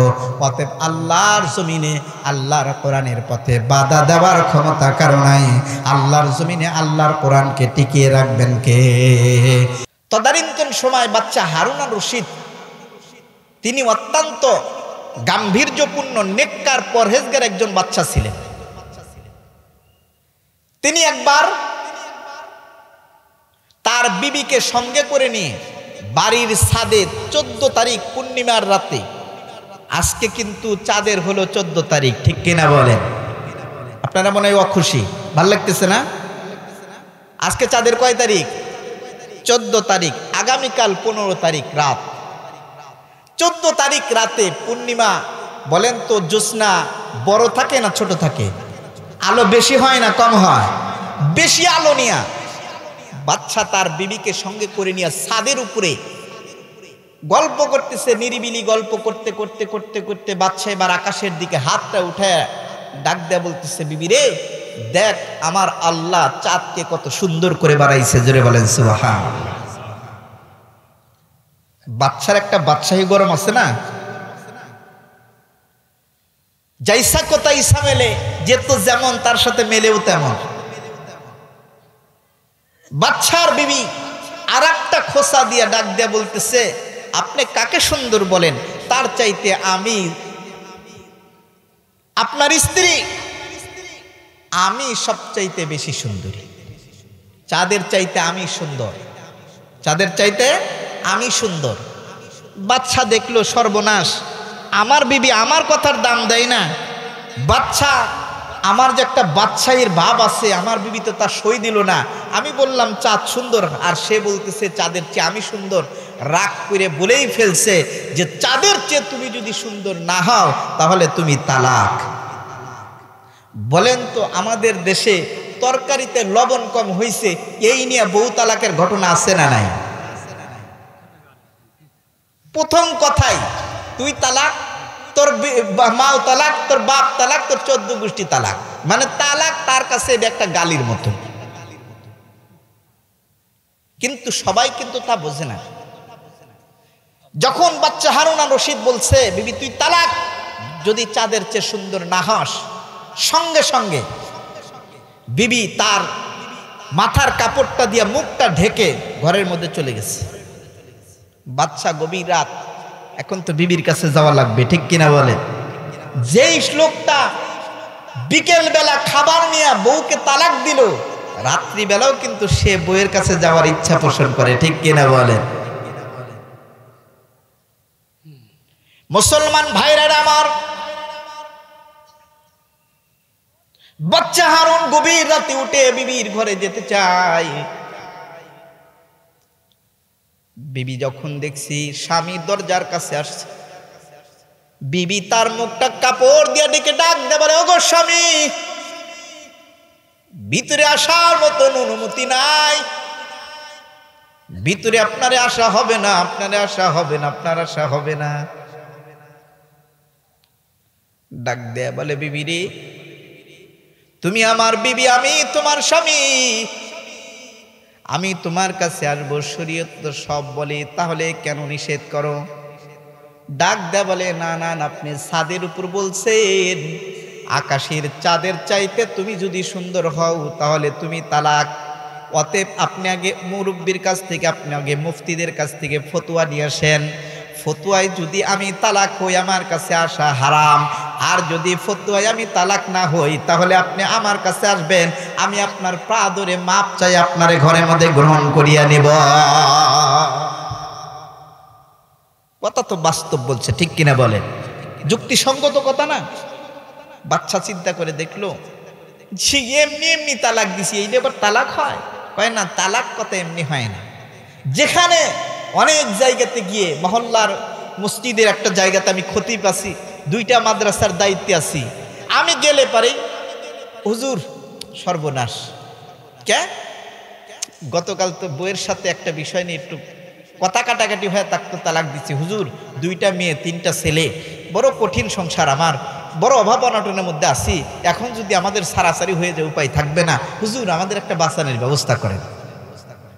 অতএব আল্লাহর জমিনে আল্লাহর কোরআনের পথে বাধা দেওয়ার ক্ষমতা কারো নাই। আল্লাহর জমিনে আল্লাহর কোরআনকে টিকিয়ে রাখবেন কে? তদানীন্তন সময় বাচ্চা হারুন আর রশিদ, তিনি অত্যন্ত গাম্ভীর্যপূর্ণ, নেককার, পরহেজগার একজন বাচ্চা ছিলেন। তিনি একবার তার বিবিকে সঙ্গে করে নিয়ে বাড়ির ছাদে 14 তারিখ পূর্ণিমার রাতে, আজকে কিন্তু চাঁদের হলো 14 তারিখ, ঠিক কিনা বলেন? আপনারা মনে হয় অখুশি, ভাল লাগতেছে না? আজকে চাঁদের কয় তারিখ? 14 তারিখ। আগামীকাল 15 তারিখ রাত। 14 তারিখ রাতে পূর্ণিমা, বলেন তো জ্যোৎস্না বড় থাকে না ছোট থাকে? আলো বেশি হয় না কম হয়? বেশি আলো নিয়া বাচ্চা তার বিবিকে সঙ্গে করে নিয়ে ছাদের উপরে গল্প করতেছে, নিরিবিলি গল্প করতে করতে করতে করতে বাচ্চা এবার আকাশের দিকে হাতটা উঠে ডাক দেয়া বলতেছে, বিবি রে দেখ আমার আল্লাহ চাঁদকে কত সুন্দর করে বানাইছে, জোরে বলেন সুবহানাল্লাহ। বাচ্চার একটা বাদশাহী গরম আছে না, যাইসা কোথায় ইসা মেলে, যে তো যেমন তার সাথে মেলেও তেমন। বাচ্চার বিবি আর একটা খোসা দিয়ে ডাক দিয়া বলতেছে, আপনি কাকে সুন্দর বলেন? তার চাইতে আমি আপনার স্ত্রী, আমি সবচাইতে বেশি সুন্দরী, চাঁদের চাইতে আমি সুন্দর, চাঁদের চাইতে আমি সুন্দর। বাচ্চা দেখলো সর্বনাশ, আমার বিবি আমার কথার দাম দেয় না। বাচ্চা, আমার যে একটা বাদশাহীর ভাব আছে, আমার বিবি তো তার সই দিল না। আমি বললাম চাঁদ সুন্দর, আর সে বলতেছে চাঁদের চেয়ে আমি সুন্দর। রাগ করে বলেই ফেলছে যে চাঁদের চেয়ে তুমি যদি সুন্দর না হও তাহলে তুমি তালাক। বলেন তো আমাদের দেশে তরকারিতে লবণ কম হয়েছে, এই নিয়ে বহু তালাকের ঘটনা আছে না নাই? প্রথম কথাই তুই তালাক, তোর মাও তালাক, তোর বাপ তালাক, তোর 14 গোষ্ঠী তালাক। মানে তালাক তার কাছে এটা একটা গালির মতো। কিন্তু সবাই কিন্তু তা বোঝে না। যখন বাচ্চা হারুন আর রশিদ বলছে, বিবি তুই তালাক যদি চাঁদের চেয়ে সুন্দর না হস, সঙ্গে সঙ্গে বিবি তার মাথার কাপড়টা দিয়ে মুখটা ঢেকে ঘরের মধ্যে চলে গেছে। বাচ্চা গভীর রাত, এখন তো বিবির কাছে যাওয়া লাগবে, ঠিক কিনা বলে? যেই লোকটা বিকেল বেলা খাবার নিয়ে বউকে তালাক দিল, রাত্রিবেলাও কিন্তু সে বউয়ের কাছে যাওয়ার ইচ্ছা পোষণ করে, ঠিক কিনা বলে? মুসলমান ভাইরা আমার, বাচ্চা হারুন গভীর রাতে উঠে বিবির ঘরে যেতে চায়। বিবি যখন দেখছি স্বামী দরজার কাছে আসছে, বিবি তার মুখটা কাপড় দিয়ে ডেকে ডাক দে বলে, ওগো স্বামী, ভিতরে আসার মতন অনুমতি নাই, ভিতরে আপনারে আসা হবে না, আপনারে আসা হবে না, আপনার আসা হবে না। ডাক দেয়া বলে, বিবি রে, তুমি আমার বিবি, আমি তোমার স্বামী, আমি তোমার কাছে আসবো, শরীয়ত তো সব বলে, তাহলে কেন নিষেধ করো? ডাক দেয়া বলে, না না, আপনি ছাদের উপর বলছেন, আকাশের চাঁদের চাইতে তুমি যদি সুন্দর হও তাহলে তুমি তালাক। অতএব আপনি আগে মুরব্বীর কাছ থেকে, আপনি আগে মুফতিদের কাছ থেকে ফতোয়া নিয়ে আসেন। ফতোয়ায় যদি আমি তালাক হই আমার কাছে আসা হারাম, আর যদি ফতোয়ায় আমি তালাক না হই তাহলে আপনি আমার কাছে আসবেন, আমি আপনার পা ধরে মাপ চাই, আপনার ঘরের মধ্যে গ্রহণ করিয়া নিব। কথা তো বাস্তব বলছে, ঠিক কিনা বলেন? যুক্তিসঙ্গত কথা না? বাচ্চা চিন্তা করে দেখলো, এমনি এমনি তালাক দিছি, এইটা আবার তালাক হয়? কয় না, তালাক কথা এমনি হয় না। যেখানে অনেক জায়গাতে গিয়ে, মহল্লার মসজিদের একটা জায়গাতে আমি খতিব আছি, 2টা মাদ্রাসার দায়িত্বে আছি, আমি গেলে পারি, হুজুর সর্বনাশ, কে গতকাল তো বইয়ের সাথে একটা বিষয় নিয়ে একটু কথা কাটাকাটি হয়ে তাকে তালাক দিচ্ছি, হুজুর 2টা মেয়ে 3টা ছেলে, বড় কঠিন সংসার, আমার বড় অভাব অনটনের মধ্যে আছি, এখন যদি আমাদের সারাসারি হয়ে যায় উপায় থাকবে না, হুজুর আমাদের একটা বাঁচানোর ব্যবস্থা করেন।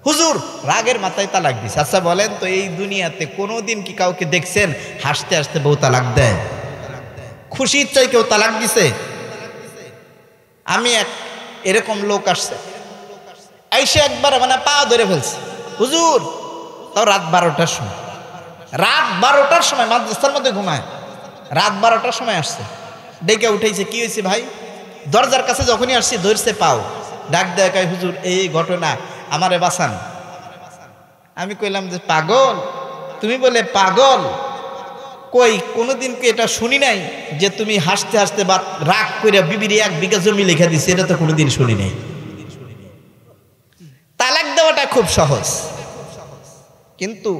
হুজুর রাগের মাথায় তালাক দিছে। আচ্ছা বলেন তো, এই দুনিয়াতে কোনোদিন কি কাউকে দেখছেন হাসতে হাসতে বউ তালাক দেয়? খুশি ইচ্ছায় কেউ তালাক দিছে? আমি এরকম লোক আসছে, আইসে একবার মানে পা ধরে ফেলছে, হুজুর, তাও রাত 12টার সময়, রাত 12টার সময় মাদ্রাসার মধ্যে ঘুমায়, রাত 12টার সময় আসছে, ডেকে উঠেছে, কি হয়েছে ভাই? দরজার কাছে যখনই আসছি ধরছে পাও, ডাক দেয়, কয় হুজুর এই ঘটনা, আমারে বাঁচান। আমি কইলাম যে পাগল, তুমি বলে পাগল? কই কোনোদিন কি এটা শুনি নাই যে তুমি হাসতে হাসতে বা রাগ করে বিবির 1 বিঘা জমি লিখে দিচ্ছে, এটা তো কোনোদিন শুনি নাই। তালাক দেওয়াটা খুব সহজ, কিন্তু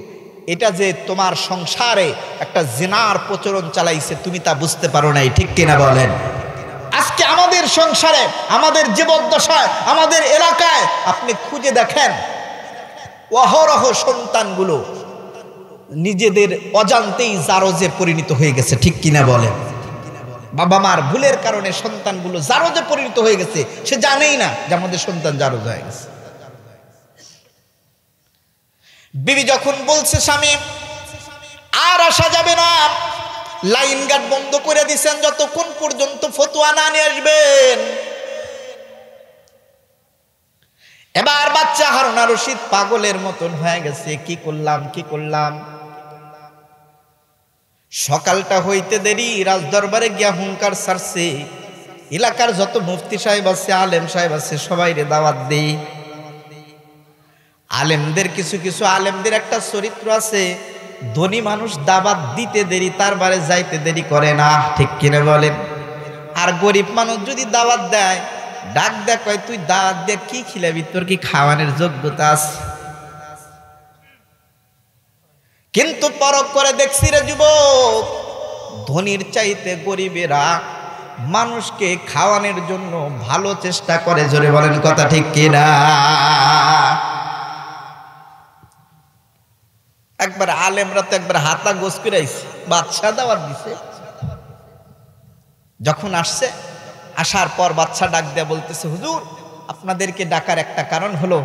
এটা যে তোমার সংসারে একটা জিনার প্রচলন চালাইছে তুমি তা বুঝতে পারো নাই, ঠিক কিনা বলেন? আজকে আমাদের সংসারে, আমাদের জীবদ্দশায়, আমাদের এলাকায় আপনি খুঁজে দেখেন, অহরহ সন্তানগুলো নিজেদের অজান্তেই জারজে পরিণত হয়ে গেছে, ঠিক কিনা বলেন? বাবা মার ভুলের কারণে সন্তানগুলো জারজে পরিণত হয়ে গেছে, সে জানেই না যে আমাদের সন্তান জারজ হয়ে গেছে। বিবি যখন বলছে স্বামী আর আসা যাবে না, লাইন গার্ড বন্ধ করে দিচ্ছেন, যতক্ষণ পর্যন্ত ফতোয়া না নিয়ে আসবেন। এবার বাচ্চা হারুন আর রশিদ পাগলের মতন হয়ে গেছে, কি করলাম কি করলাম। সকালটা হইতে দেরি, রাজদরবারে গিয়া হুঙ্কার ছাড়ছে, এলাকার যত মুফতি সাহেব আছে, আলেম সাহেব আছে, সবাই রে দাওয়াত দেই। আলেমদের কিছু কিছু আলেমদের একটা চরিত্র আছে, ধনী মানুষ দাওয়াত দিতে দেরি, তার বারে যাইতে দেরি করে না, ঠিক কিনা বলেন? আর গরিব মানুষ যদি দাওয়াত দেয়, ডাক দেয়, কয় তুই দাওয়াত দিয়ে কি খিলাবি, তোর কি খাওয়ানোর যোগ্যতা আছে? কিন্তু পরখ করে দেখছি রে যুবক, ধনীর চাইতে গরিবেরা মানুষকে খাওয়ানোর জন্য ভালো চেষ্টা করে, জোরে বলেন কথা ঠিক কিনা? একবার আলেমরা তো একবার হাতা গোস করে আইছে, বাদশা দাওয়াত দিছে। যখন আসছে, আসার পর বাদশা ডাক দেয়া বলতেছে, হুজুর আপনাদেরকে ডাকার একটা কারণ হলো,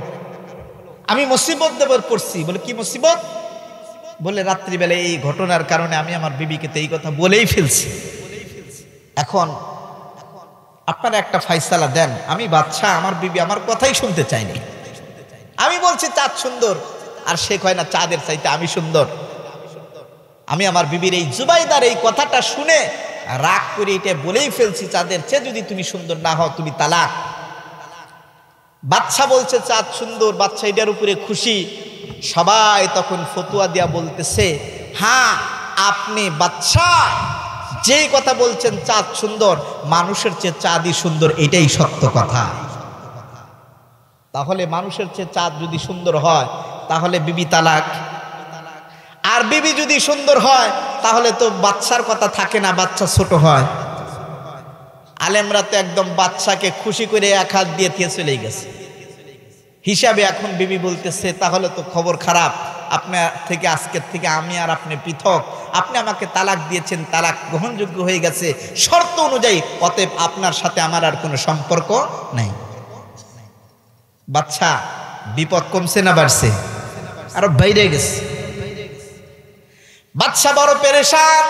আমি মুসিবত দেবর পড়ছি। বলে কি মুসিবত? বলে রাত্রিবেলা এই ঘটনার কারণে আমি আমার বিবিকে তো এই কথা বলেই ফেলছি, এখন আপনারা একটা ফাইসালা দেন। আমি বাদশা, আমার বিবি আমার কথাই শুনতে চাইনি। আমি বলছি চাঁদ সুন্দর, আর সে কয় না চাঁদের চাইতে আমি সুন্দর। আমি আমার বিবির এই জুবাইদার এই কথাটা শুনে রাগ করে এটা বলেই ফেলছি, চাঁদের চেয়ে যদি তুমি সুন্দর না হও তুমি তালাক। বাদশা বলছে চাঁদ সুন্দর, বাদশা এটার উপরে খুশি। সবাই তখন ফতুয়া দিয়া বলতেছে, হ্যাঁ আপনি বাদশা যেই কথা বলছেন চাঁদ সুন্দর, মানুষের চেয়ে চাঁদই সুন্দর, এটাই সত্য কথা। তাহলে মানুষের চেয়ে চাঁদ যদি সুন্দর হয় তাহলে বিবি তালাক, আর বিবি যদি সুন্দর হয় তাহলে তো বাচ্চার কথা থাকে না, বাচ্চা ছোট হয়। আলেমরা তো একদম বাচ্চাকে খুশি করে এক হাত দিয়ে চলে গেছে হিসাবে। এখন বিবি বলতেছে তাহলে তো খবর খারাপ, আপনার থেকে আজকের থেকে আমি আর আপনি পৃথক, আপনি আমাকে তালাক দিয়েছেন, তালাক গ্রহণযোগ্য হয়ে গেছে শর্ত অনুযায়ী, অতএব আপনার সাথে আমার আর কোনো সম্পর্ক নেই। বাচ্চা বিপদ কমছে না বাড়ছে? আরো বাইরে গেছে। বাচ্চা বড় পেরেশান,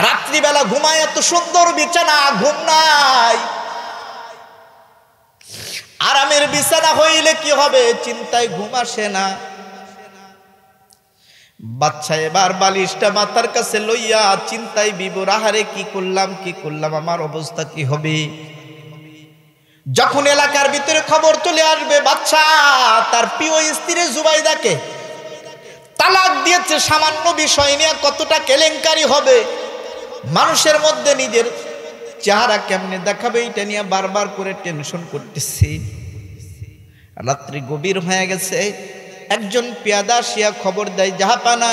রাত্রিবেলা ঘুমায়, এত সুন্দর বিছানা, ঘুম নাই। আরামের বিছানা হইলে কি হবে চিন্তায় ঘুম আসে না। বাচ্চা এবার বালিশটা মাথার কাছে লইয়া চিন্তায় বিভোর, আহারে কি করলাম, আমার অবস্থা কি হবে। যখন এলাকার ভিতরে খবর চলে আসবে বাচ্চা তার প্রিয় স্ত্রী জুবাইদাকে তালাক দিয়েছে, সামান্য বিষয় নিয়ে কতটা কেলেঙ্কারি হবে, মানুষের মধ্যে নিজের চেহারা কেমনে দেখাবে এটা নিয়ে বারবার করে টেনশন করতেছি। রাত্রি গভীর হয়ে গেছে, একজন পেয়াদা শিয়া খবর দেয়, জাহাপানা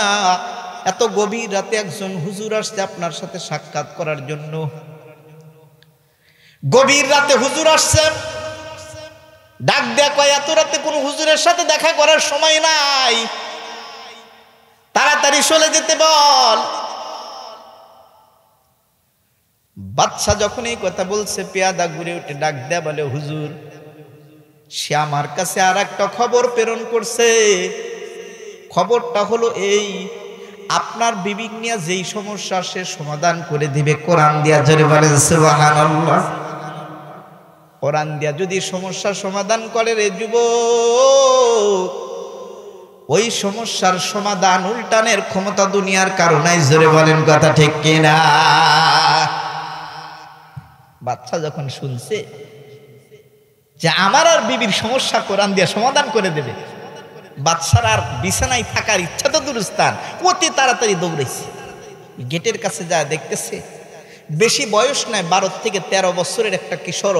এত গভীর রাতে একজন হুজুর আসছে আপনার সাথে সাক্ষাৎ করার জন্য। গভীর রাতে হুজুর আসছেন, ডাক দেয়া কয় এত রাতে কোন হুজুরের সাথে দেখা করার সময় নাই, তাড়াতাড়ি চলে যেতে বল। বাচ্চা যখন এই কথা বলছে পেয়াদা ঘুরে উঠে ডাক দেয়া বলে, হুজুর সে আমার কাছে আর একটা খবর প্রেরণ করছে। খবরটা হলো এই, আপনার বিবি নিয়ে যেই সমস্যা সে সমাধান করে দিবে কোরআন দিয়া। জোরে বলেন সুবহানাল্লাহ। কোরআন দিয়া যদি সমস্যার সমাধান করে রে যুবক, ওই সমস্যার সমাধান উল্টানের ক্ষমতা দুনিয়ার কারণে। জোরে বলেন কথা ঠিক কিনা? বাচ্চা যখন শুনছে যে আমার আর বিবির সমস্যা কোরআন দিয়া সমাধান করে দেবে, বাচ্চার আর বিছানায় থাকার ইচ্ছা তো দুরস্থান, অতি তাড়াতাড়ি দৌড়েছে। গেটের কাছে যা দেখতেছে বেশি বয়স নাই, 12 থেকে 13 বছরের একটা কিশোর।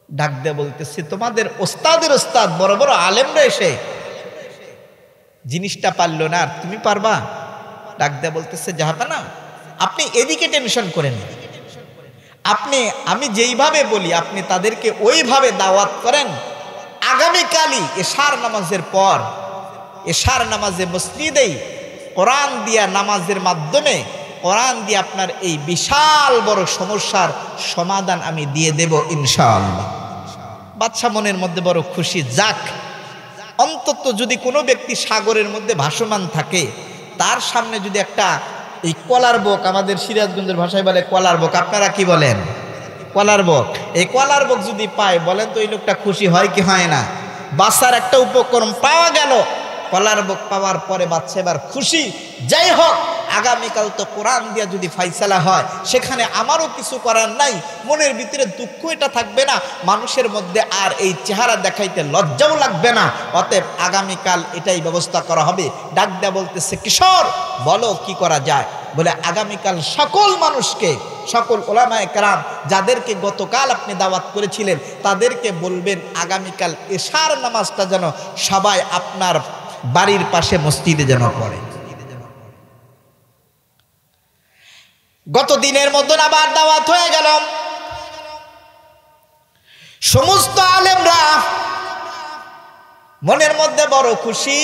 ডাক দিয়ে বলতেছে, তোমাদের ওস্তাদের ওস্তাদ বড় বড় আলেমরা এসে জিনিসটা পারলো না, আর তুমি পারবা? ডাক দিয়ে বলতেছে, জাহাপানা আপনি এদিকে টেনশন করেন, আমি যেইভাবে বলি আপনি তাদেরকে ওইভাবে দাওয়াত করেন। আগামীকালই এশার নামাজের পর, এশার নামাজে মসজিদেই কোরআন দিয়া নামাজের মাধ্যমে কোরআন দিয়ে আপনার এই বিশাল বড় সমস্যার সমাধান আমি দিয়ে দেব ইনশাআল্লাহ। বাচ্চা মনের মধ্যে বড় খুশি, যাক অন্তত যদি কোনো ব্যক্তি সাগরের মধ্যে ভাসমান থাকে, তার সামনে যদি একটা এই কলার বক, আমাদের সিরাজগঞ্জের ভাষায় বলে কলার বক, আপনারা কি বলেন? কলার বক। এই কলার বক যদি পায়, বলেন তো এই লোকটা খুশি হয় কি হয় না? বাচ্চার একটা উপকরণ পাওয়া গেল, কলার বক পাওয়ার পরে বাচ্চা এবার খুশি। যাই হোক, আগামীকাল তো কোরআন দিয়া যদি ফাইসালা হয়, সেখানে আমারও কিছু করার নাই, মনের ভিতরে দুঃখ এটা থাকবে না, মানুষের মধ্যে আর এই চেহারা দেখাইতে লজ্জাও লাগবে না, অতএব আগামীকাল এটাই ব্যবস্থা করা হবে। ডাক দেয়া বলতেছে, কিশোর বলো কি করা যায়? বলে আগামীকাল সকল মানুষকে, সকল ওলামায়ে কেরাম যাদেরকে গতকাল আপনি দাওয়াত করেছিলেন, তাদেরকে বলবেন আগামীকাল এশার নামাজটা যেন সবাই আপনার বাড়ির পাশে মসজিদে যেন পড়ে। গত দিনের মতন আবার দাওয়াত হয়ে গেল। সমস্ত আলেমরা মনের মধ্যে বড় খুশি,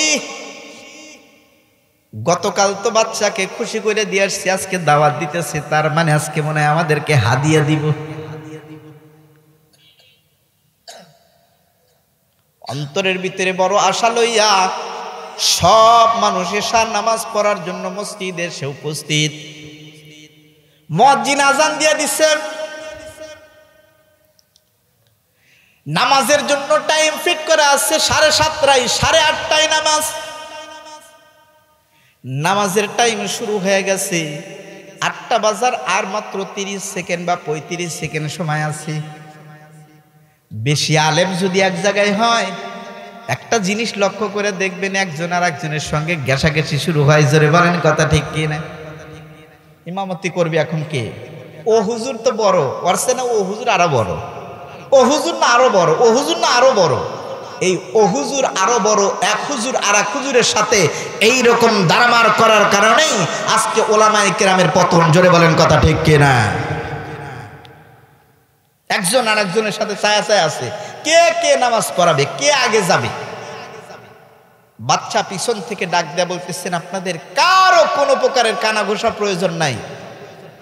গতকাল তো বাচ্চাকে খুশি করে দিয়ে আসছি, আজকে দাওয়াত দিতেছে, তার মানে আজকে মনে হয় আমাদেরকে হাদিয়া দিব। অন্তরের ভিতরে বড় আশা লইয়া সব মানুষ এশার নামাজ পড়ার জন্য মসজিদে এসে উপস্থিত। মুয়াজ্জিন আজান দিয়ে দিচ্ছে, নামাজের জন্য টাইম ফিট করা আছে 7:30, 8:30 নামাজ। নামাজের টাইম শুরু হয়ে গেছে, 8টা বাজার আর মাত্র 30 সেকেন্ড বা 35 সেকেন্ড সময় আছে। বেশি আলেম যদি এক জায়গায় হয় একটা জিনিস লক্ষ্য করে দেখবেন, একজন আর একজনের সঙ্গে ঘেঁষাঘেঁষি শুরু হয়। জোরে বলেন কথা ঠিক কি না? ইমামতি করবে এখন কে? ও হুজুর তো বড়, করছে না ও হুজুর আরো বড়, ও হুজুর না আরো বড়, ও হুজুর না আরো বড়। এই ও হুজুর আরো বড়, এক হুজুর আর এক হুজুরের সাথে এই রকম দারামার করার কারণেই আজকে ওলামায়ে কেরামের পতন। জোরে বলেন কথা ঠিক কি না? একজন আর একজনের সাথে ছায়া ছায়া আছে, কে কে নামাজ পড়াবে, কে আগে যাবে। বাচ্চা পিছন থেকে ডাক দেয়া বলতেছেন, আপনাদের কারো কোনো প্রকারের কানা ঘোষা প্রয়োজন নাই,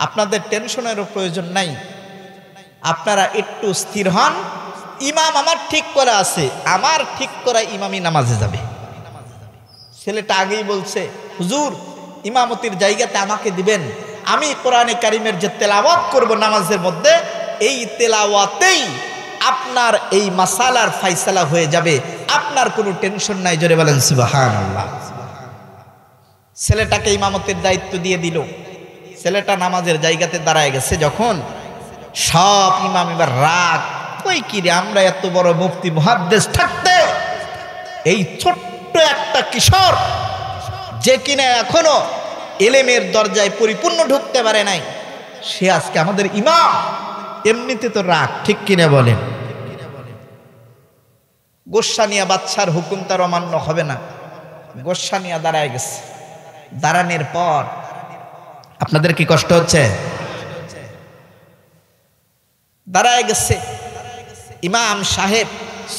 আপনাদের টেনশনেরও প্রয়োজন নাই, আপনারা একটু স্থির হন। ইমাম আমার ঠিক করা আছে, আমার ঠিক করা ইমামই নামাজে যাবে। ছেলেটা আগেই বলছে, হুজুর ইমামতির জায়গাতে আমাকে দিবেন, আমি কোরআনে কারিমের যে তেলাওয়াত করব নামাজের মধ্যে, এই তেলাওয়াতেই আপনার এই মাসালার ফাইসালা হয়ে যাবে, আপনার কোনো টেনশন নাই। জোরে বলেন সুবহানাল্লাহ। ছেলেটাকে ইমামতের দায়িত্ব দিয়ে দিল। ছেলেটা নামাজের জায়গাতে দাঁড়ায় গেছে যখন, সব ইমাম এবার রাগ, কই কি রে, আমরা এত বড় মুফতি মুহাদ্দিস থাকতে এই ছোট্ট একটা কিশোর যে কিনা এখনো এলেমের দরজায় পরিপূর্ণ ঢুকতে পারে নাই, সে আজকে আমাদের ইমাম। এমনিতে তো রাগ, ঠিক কিনা বলেন? গোস্বা নিয়া বাদশার হুকুম তার অমান্য হবে না। গোস্বা নিয়া দাঁড়ায় গেছে। দাঁড়ানোর পর আপনাদের কি কষ্ট হচ্ছে? দাঁড়ায় গেছে ইমাম সাহেব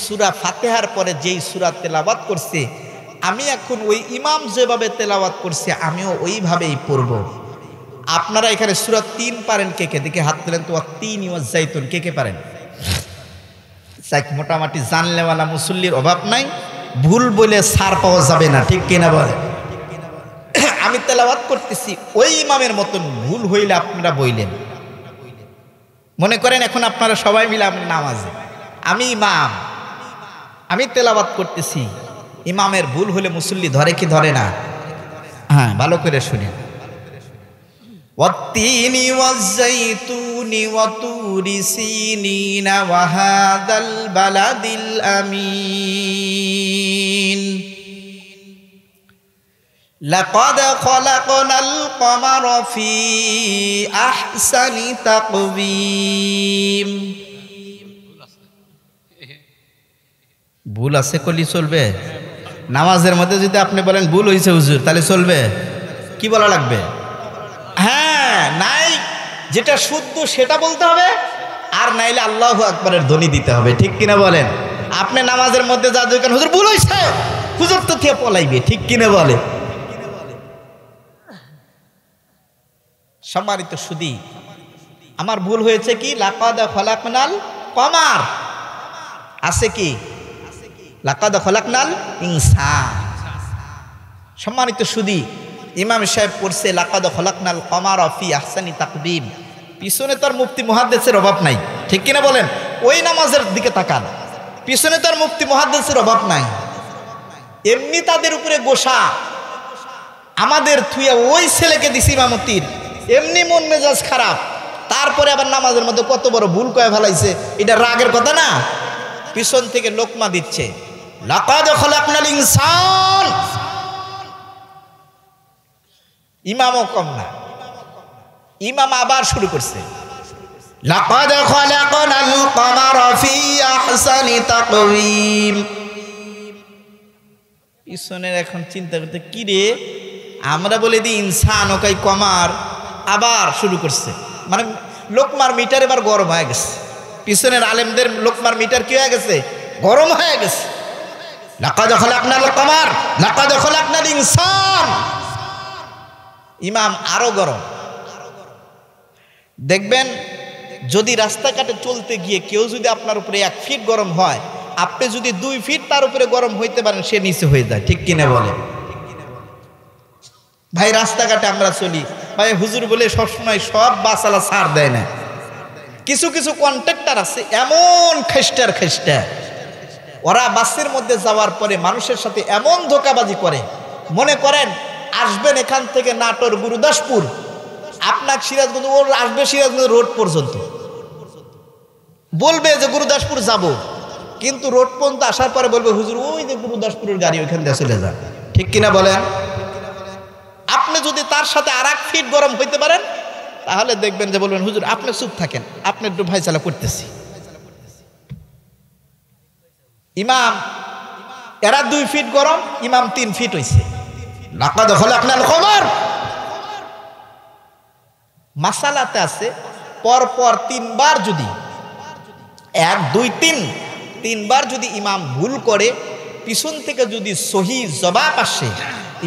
সূরা ফাতিহার পরে যেই সূরা তেলাওয়াত করছে, আমি এখন ওই ইমাম যেভাবে তেলাওয়াত করছে আমিও ওইভাবেই পড়ব। আপনারা এখানে সূরা ৩ পারেন কে কে? দেখে হাত তুলেন তো। তিনি ওয়াজ জাইতুন কে কে পারেন? মোটামুটি জানলেওয়ালা মুসল্লির অভাব নাই, ভুল বলে ছাড় পাওয়া যাবে না, ঠিক কিনা বলে? আমি তেলাওয়াত করতেছি ওই ইমামের মতন, ভুল হইলে আপনারা বইলেন। মনে করেন এখন আপনারা সবাই মিলে নামাজে, আমি ইমাম, আমি তেলাওয়াত করতেছি, ইমামের ভুল হলে মুসল্লি ধরে কি ধরে না? হ্যাঁ, ভালো করে শুনেন। ওয়াত্তিনি ওয়াজ্জাইতুনি ওয়াতুরি সিনিনা ওয়া হাদাল বালাদিল আমিন লাকাদ খলাকনাল কমারা ফি আহসানি তাকওয়িম। ভুল আছে কলি চলবে? নামাজের মধ্যে যদি আপনি বলেন ভুল হয়েছে হুজুর, তাহলে চলবে? কি বলা লাগবে? হ্যাঁ, নাই যেটা শুদ্ধ সেটা বলতে হবে, আর নাইলে আল্লাহু আকবারের ধ্বনি দিতে হবে, ঠিক কিনা বলেন? আপনি নামাজের মধ্যে যা দেখেন হুজুর ভুল হয়েছে, হুজুর তো থেকে পলাইবে, ঠিক কিনা বলে? সম্মানিত সুধী, আমার ভুল হয়েছে কি? লাকাদ খলাকনাল কমার আছে কি? লাকাদ খলাকনাল ইনসান। সম্মানিত সুধী, ইমাম সাহেব পড়ছে লাকাদ খলাকনাল কমারা ফি আহসানি তাকওয়িম। পিছনে তার মুফতি মুহাদ্দিসের অভাব নাই, ঠিক কিনা বলেন? ওই নামাজের দিকে তাকান, পিছনে তার মুফতি মুহাদ্দিসের অভাব নাই। এমনি তাদের উপরে গোসা, আমাদের থুইয়া ওই ছেলেকে দিছি ইমামতির, এমনি মন মেজাজ খারাপ, তারপরে আবার নামাজের মধ্যে কত বড় ভুল কয়ে ফেলাইছে, এটা রাগের কথা না? পিছন থেকে লোকমা দিচ্ছে লাকাদ খলাকনাল ইনসান। ইমামও কম না, ইমাম আবার শুরু করছে লাকাদ খলাকনাল কমারা ফি আহসানি তাকওয়িম। পিছনের এখন চিন্তা করতে, কি রে আমরা বলে দিই ইনসান, ওকাই কমার, আবার শুরু করছে। মানে লোকমার মিটার এবার গরম হয়ে গেছে, পিছনের আলেমদের লোকমার মিটার কি হয়ে গেছে? গরম হয়ে গেছে। লাকাদ খলাকনাল কমার লাকাদ খলাকনাল ইনসান। ইমাম আরো গরম। দেখবেন যদি রাস্তাঘাটে চলতে গিয়ে কেউ যদি আপনার উপরে 1 ফিট গরম হয়, আপনি যদি 2 ফিট তার উপরে গরম হইতে পারেন, সে নিচে হয়ে যায়, ঠিক কিনা বলে? ভাই রাস্তাঘাটে আমরা চলি, ভাই হুজুর বলে সবসময় সব বাসালা ছাড় দেয় না। কিছু কিছু কন্ট্রাক্টর আছে এমন খেস্টার, ওরা বাসের মধ্যে যাওয়ার পরে মানুষের সাথে এমন ধোঁকাবাজি করে, মনে করেন আসবেন এখান থেকে নাটোর গুরুদাসপুর, আপনার সিরাজগঞ্জ, ওর আসবে সিরাজগঞ্জ রোড পর্যন্ত, বলবে যে গুরুদাসপুর যাব, কিন্তু রোড পর্যন্ত আসার পরে বলবে হুজুর ওই যে গুরুদাসপুরের গাড়ি ওইখান দিয়ে চলে যান। ঠিক কিনা বলেন? আপনি যদি তার সাথে আর 1 ফিট গরম হইতে পারেন তাহলে দেখবেন যে বলবেন হুজুর আপনি চুপ থাকেন, আপনি একটু ফায়সালা করতেছি। ইমাম এরা 2 ফিট গরম, ইমাম 3 ফিট হইছে। লাকাদ খালাকনাল কমার মাসালাতে আছে পরপর 3 বার যদি 1 2 3 বার যদি ইমাম ভুল করে, পিছন থেকে যদি সহি জবাব আসে,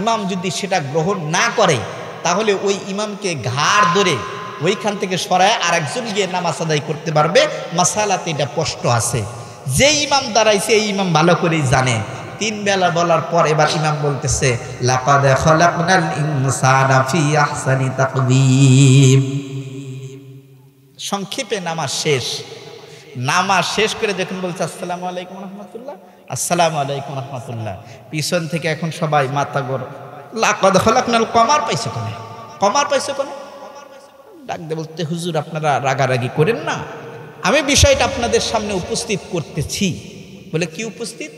ইমাম যদি সেটা গ্রহণ না করে তাহলে ওই ইমামকে ঘাড় ধরে ওইখান থেকে সরায় আরেকজন গিয়ে নামাজ আদায় করতে পারবে। মাসালাতে এটা স্পষ্ট আছে। যে ইমাম দাঁড়াইছে এই ইমাম ভালো করেই জানে। 3 বেলা বলার পর এবার ইমাম বলতেছে লাকাদ খালাকনাল ইনসানা ফি আহসানি তাকওয়িম। সংক্ষেপে নামাজ শেষ। নামাজ শেষ করে যখন বলছে আসসালামু আলাইকুম রহমতুল্লাহ, আসসালামু আলাইকুম রহমতুল্লাহ, পিছন থেকে এখন সবাই মাথা গরম, লাকাদ খালাকনাল কমার পাইছে কোনে, কমার পাইছে কোনে? ডাক দিয়ে বলতে হুজুর আপনারা রাগারাগি করেন না, আমি বিষয়টা আপনাদের সামনে উপস্থিত করতেছি। বলে কি উপস্থিত?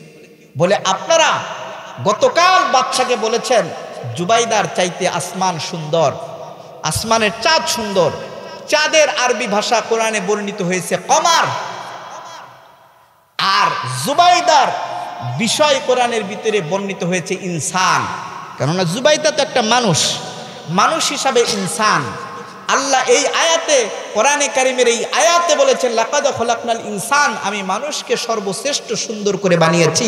বলে আপনারা গতকাল বাদশাকে বলেছেন জুবাইদার চাইতে আসমান সুন্দর, আসমানের চাঁদ সুন্দর। চাঁদের আরবি ভাষা কোরআনে বর্ণিত হয়েছে কমার, আর জুবাইদার বিষয় কোরআনের ভিতরে বর্ণিত হয়েছে ইনসান। কেননা জুবাইদা তো একটা মানুষ, মানুষ হিসাবে ইনসান। আল্লাহ এই আয়াতে, কোরআনে কারিমের এই আয়াতে বলেছেন লাকাদ খালাকনাল ইনসান, আমি মানুষকে সর্বশ্রেষ্ঠ সুন্দর করে বানিয়েছি।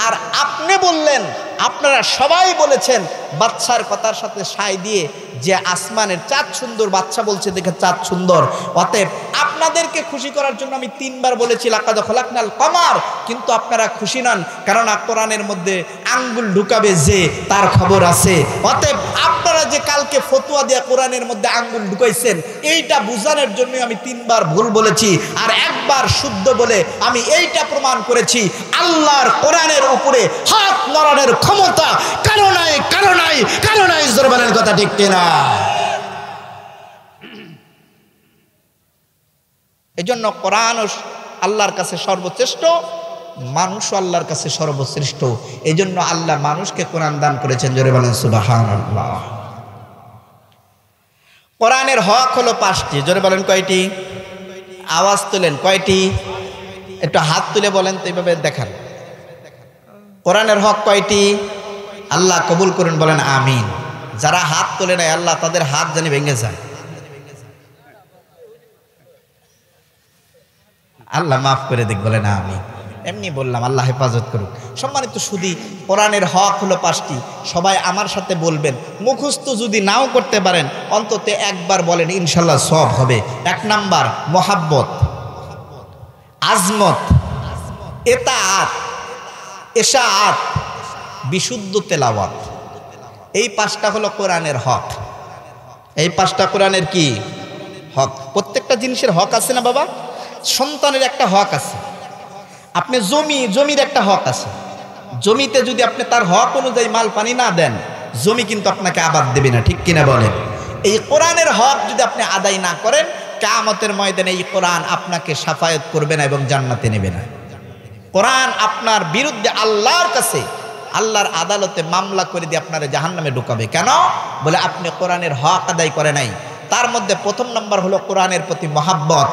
আর আপনি বললেন, আপনারা সবাই বলেছেন বাদশার কথার সাথে সায় দিয়ে যে আসমানের চাঁদ সুন্দর, বাদশা বলছে দেখে চাঁদ সুন্দর। অতএব আপনাদেরকে খুশি করার জন্য আমি 3 বার বলেছি লাকাদ খালাকনাল কমার, কিন্তু আপনারা খুশি নন, কেননা কোরআনের মধ্যে আঙ্গুল ঢুকাবে যে তার খবর আছে। অতএব আপনারা যে কালকে ফতোয়া দিয়ে কোরআনের মধ্যে আঙ্গুল ঢুকাইছেন এইটা বুঝানোর জন্য আমি 3 বার ভুল বলেছি, আর 1 বার শুদ্ধ বলে আমি এইটা প্রমাণ করেছি আল্লাহর কোরআনের উপরে হাত নড়ানোর ক্ষমতা কারো নাই, কারো নাই, কারো নাই। জোরবানের কথা ঠিক কিনা? এজন্য কোরআন আল্লাহর কাছে সর্বশ্রেষ্ঠ, মানুষও আল্লাহর কাছে সর্বশ্রেষ্ঠ। এজন্য আল্লাহ মানুষকে কোরআন দান করেছেন। জোরে বলেন সুবহানাল্লাহ। কোরআনের হক হলো 5টি। জোরে বলেন কয়টি? আওয়াজ তুলেন কয়টি? একটু হাত তুলে বলেন তো, এইভাবে দেখান। কোরআনের হক কয়টি? আল্লাহ কবুল করুন, বলেন আমিন। যারা হাত তোলে নাই আল্লাহ তাদের হাত জানি ভেঙে যায়, আল্লাহ মাফ করে দিক, বলেন আমিন। এমনি বললাম, আল্লাহ হেফাজত করুক। সম্মানিত সুধী, কোরআনের হক হলো 5টি। সবাই আমার সাথে বলবেন, মুখস্থ যদি নাও করতে পারেন অন্তত 1 বার বলেন, ইনশাল্লাহ সব হবে। 1 নাম্বার মোহাব্বত, আজমত, এতাআত, এশাআত, বিশুদ্ধ তেলাওয়াত। এই 5টা হলো কোরআনের হক। এই 5টা কোরআনের কি হক? প্রত্যেকটা জিনিসের হক আছে না বাবা? সন্তানের একটা হক আছে, আপনি জমির একটা হক আছে। জমিতে যদি আপনি তার হক অনুযায়ী মাল পানি না দেন, জমি কিন্তু আপনাকে আবাদ দেবে না। ঠিক কিনা বলেন? এই কোরআনের হক যদি আপনি আদায় না করেন, কিয়ামতের ময়দানে এই কোরআন আপনাকে শাফায়াত করবে না এবং জান্নাতে নেবে না। কোরআন আপনার বিরুদ্ধে আল্লাহর কাছে, আল্লাহর আদালতে মামলা করে দিয়ে আপনারা জাহান্নামে ঢুকাবে। কেন? বলে আপনি কোরআনের হক আদায় করে নাই। তার মধ্যে 1 নম্বর হলো কোরআনের প্রতি মহাব্বত।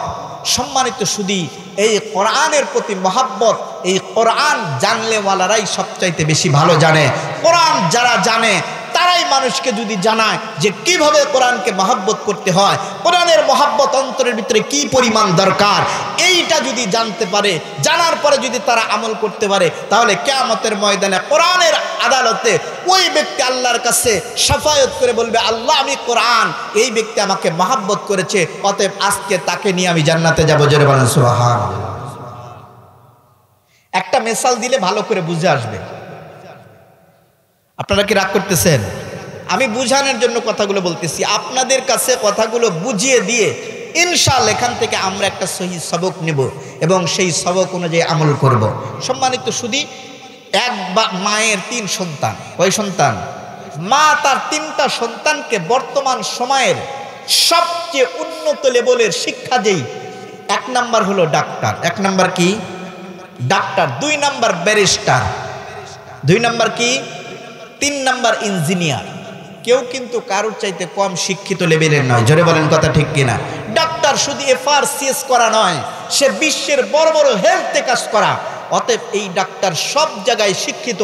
সম্মানিত সুধী, এই কোরআনের প্রতি মহাব্বত, এই কোরআন জানলেওয়ালারাই সবচাইতে বেশি ভালো জানে। কোরআন যারা জানে তারাই মানুষকে যদি জানায় যে কিভাবে কোরআনকে মহাব্বত করতে হয়, কোরআনের মহাব্বত অন্তরের ভিতরে কি পরিমাণ দরকার, এইটা যদি জানতে পারে, জানার পরে যদি তারা আমল করতে পারে, তাহলে কিয়ামতের ময়দানে কোরআনের আদালতে ওই ব্যক্তি আল্লাহর কাছে শাফায়াত করে বলবে, আল্লাহ আমি কোরআন, এই ব্যক্তি আমাকে মহাব্বত করেছে, অতএব আজকে তাকে নিয়ে আমি জান্নাতে যাবো। জোরে বলেন সুবহানাল্লাহ। একটা মিসাল দিলে ভালো করে বুঝে আসবে। আপনারা কি রাগ করতেছেন? আমি বুঝানোর জন্য কথাগুলো বলতেছি, আপনাদের কাছে কথাগুলো বুঝিয়ে দিয়ে ইনশাআল্লাহ এখান থেকে আমরা একটা সহি সবক নেব এবং সেই সবক অনুযায়ী আমল করব। সম্মানিত সুধী, এক মায়ের 3 সন্তান। কয় সন্তান? মা তার 3টা সন্তানকে বর্তমান সময়ের সবচেয়ে উন্নত লেভেলের শিক্ষা দেই। 1 নাম্বার হলো ডাক্তার। 1 নাম্বার কি? ডাক্তার, 2 নাম্বার ব্যারিস্টার, 2 নাম্বার কি, 3 নাম্বার ইঞ্জিনিয়ার। কেউ কিন্তু কারোর চাইতে কম শিক্ষিত লেভেলের নয়। জোরে বলেন কথা ঠিক কিনা? ডাক্তার শুধু FRCS করা নয়, সে বিশ্বের বড় বড় হেলথে কাজ করা। অতএব এই ডাক্তার সব জায়গায় শিক্ষিত।